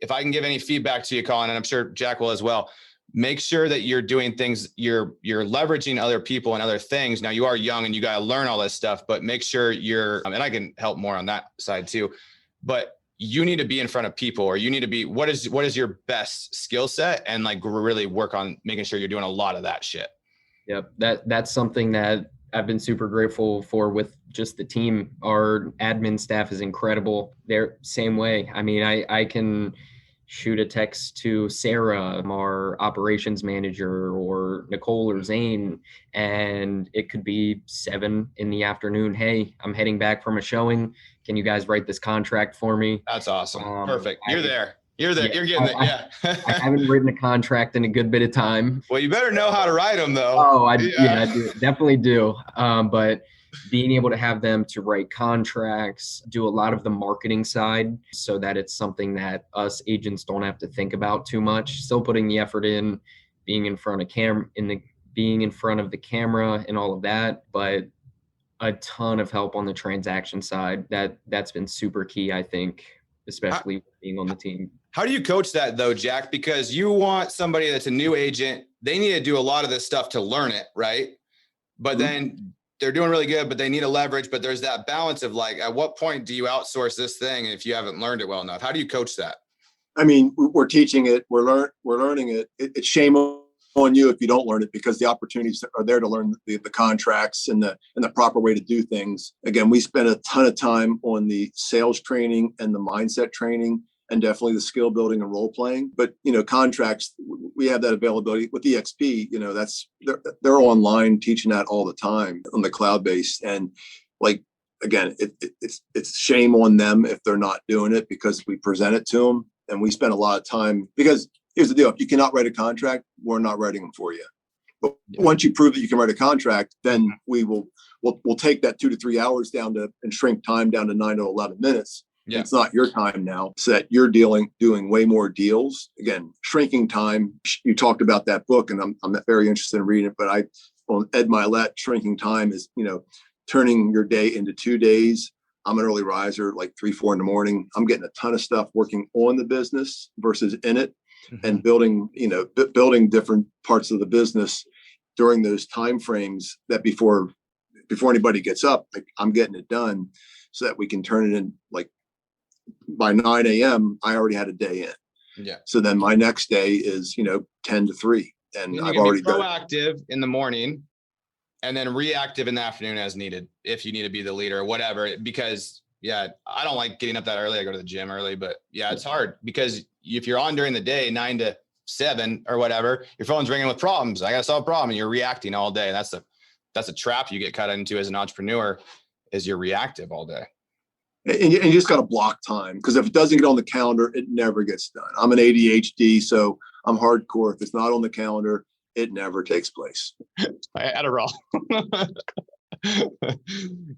if I can give any feedback to you, Colin, and I'm sure Jack will as well, make sure that you're doing things, you're leveraging other people and other things. Now you are young and you got to learn all this stuff, but make sure and I can help more on that side too, but you need to be in front of people, or you need to be, what is your best skill set, and like really work on making sure you're doing a lot of that shit. Yep. That's something that I've been super grateful for with just the team. Our admin staff is incredible. They're same way. I mean, I can shoot a text to Sarah, our operations manager, or Nicole or Zane, and it could be 7 PM. Hey, I'm heading back from a showing. Can you guys write this contract for me? That's awesome. Perfect. You're there. Yeah, you're getting it. Yeah. I haven't written a contract in a good bit of time. Well, you better know how to write them though. Oh, I do. Definitely do. But being able to have them to write contracts, do a lot of the marketing side so that it's something that us agents don't have to think about too much. Still putting the effort in, being in front of being in front of the camera and all of that, but a ton of help on the transaction side. That's been super key, I think, especially being on the team. How do you coach that though, Jack? Because you want somebody that's a new agent, they need to do a lot of this stuff to learn it, right? But then they're doing really good, but they need a leverage. But there's that balance of like, at what point do you outsource this thing if you haven't learned it well enough? How do you coach that? I mean, we're teaching it. We're learning it. It's shame on you if you don't learn it, because the opportunities are there to learn the contracts and the proper way to do things. Again, we spend a ton of time on the sales training and the mindset training, and definitely the skill building and role playing. But, contracts, we have that availability with EXP, they're online teaching that all the time on the cloud based. And like, again, it's shame on them if they're not doing it, because we present it to them and we spend a lot of time, because here's the deal. If you cannot write a contract, we're not writing them for you. But once you prove that you can write a contract, then we'll take that 2 to 3 hours down and shrink time down to 9 to 11 minutes. Yeah. It's not your time now, so that you're doing way more deals. Again, shrinking time. You talked about that book, and I'm very interested in reading it. But on Ed Milet, shrinking time is turning your day into 2 days. I'm an early riser, like 3-4 in the morning. I'm getting a ton of stuff working on the business versus in it, and building different parts of the business during those time frames. That before anybody gets up, like I'm getting it done, so that we can turn it in like. By 9 AM, I already had a day in. Yeah. So then my next day is, 10 to 3. And I've already done proactive in the morning and then reactive in the afternoon as needed, if you need to be the leader or whatever. Because I don't like getting up that early. I go to the gym early, but it's hard, because if you're on during the day, 9 to 7 or whatever, your phone's ringing with problems. I got to solve a problem. And you're reacting all day. That's a trap you get caught into as an entrepreneur, is you're reactive all day. And you just got to block time, because if it doesn't get on the calendar, it never gets done. I'm an ADHD, so I'm hardcore. If it's not on the calendar, it never takes place. Adderall.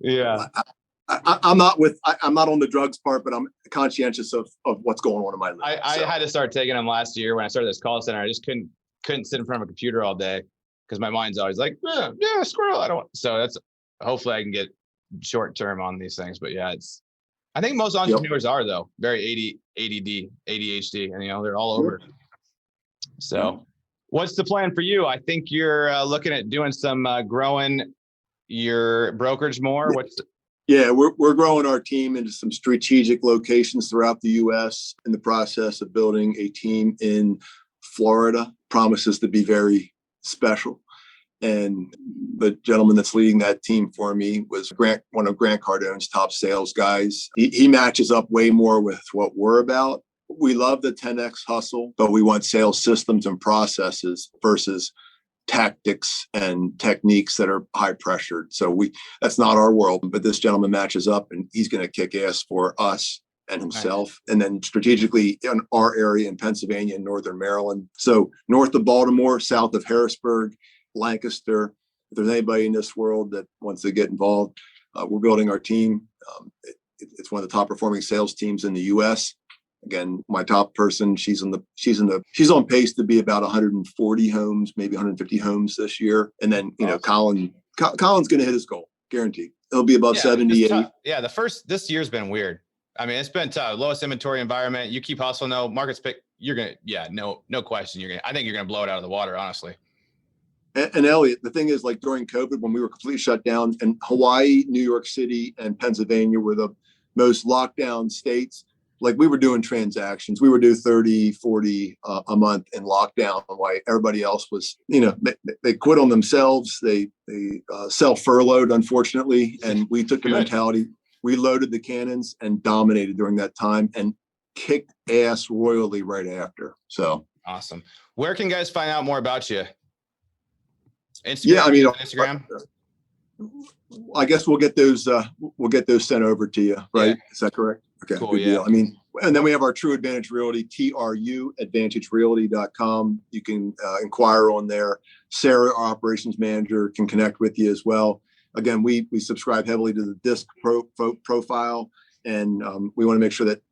Yeah. I'm not on the drugs part, but I'm conscientious of what's going on in my life. I had to start taking them last year when I started this call center. I just couldn't sit in front of a computer all day, because my mind's always like, yeah, squirrel. I don't want. So that's, hopefully I can get short term on these things. But I think most entrepreneurs are, though, very ADD, ADHD, and they're all over. So what's the plan for you? I think you're looking at doing some growing your brokerage more. We're growing our team into some strategic locations throughout the U.S. in the process of building a team in Florida. Promises to be very special. And the gentleman that's leading that team for me was one of Grant Cardone's top sales guys. He matches up way more with what we're about. We love the 10X hustle, but we want sales systems and processes versus tactics and techniques that are high pressured. So that's not our world, but this gentleman matches up and he's going to kick ass for us and himself. Nice. And then strategically in our area in Pennsylvania and Northern Maryland. So north of Baltimore, south of Harrisburg, Lancaster. If there's anybody in this world that wants to get involved, we're building our team. It's one of the top performing sales teams in the U.S. Again, my top person, she's on pace to be about 140 homes, maybe 150 homes this year. And then, Colin's going to hit his goal, guaranteed. It'll be above 78. Yeah, this year's been weird. I mean, it's been tough. Lowest inventory environment. You keep hustling though. Market's pick. No question. I think you're gonna blow it out of the water, honestly. And Elliot, the thing is, like during COVID, when we were completely shut down, and Hawaii, New York City, and Pennsylvania were the most locked down states. Like we were doing transactions. We would do 30, 40 a month in lockdown while everybody else was, they quit on themselves. They self-furloughed, unfortunately. And we took the mentality, we loaded the cannons and dominated during that time and kicked ass royally right after. So awesome. Where can guys find out more about you? Instagram? Yeah, I mean, Instagram. I guess we'll get those sent over to you, right? Yeah. Is that correct? Okay, cool, good deal. I mean, and then we have our True Advantage Realty, TRUadvantagerealty.com. You can inquire on there. Sarah, our operations manager, can connect with you as well. Again, we subscribe heavily to the DISC profile, and we want to make sure that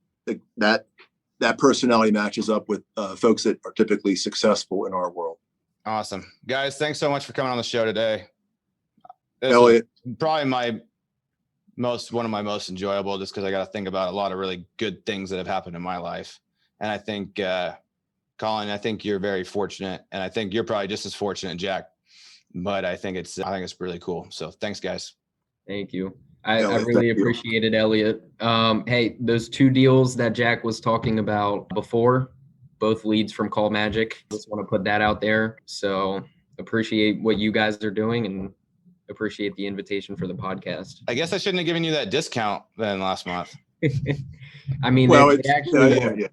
personality matches up with folks that are typically successful in our world. Awesome. Guys, thanks so much for coming on the show today. Elliot, probably one of my most enjoyable, just because I got to think about a lot of really good things that have happened in my life. And I think, Colin, I think you're very fortunate, and I think you're probably just as fortunate, Jack. But I think it's really cool. So thanks, guys. Thank you. I really appreciate it, Elliot. Hey, those 2 deals that Jack was talking about before, both leads from Call Magic. Just want to put that out there. So appreciate what you guys are doing and appreciate the invitation for the podcast. I guess I shouldn't have given you that discount then last month. I mean, well, it actually.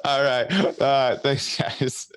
All right. Thanks, guys.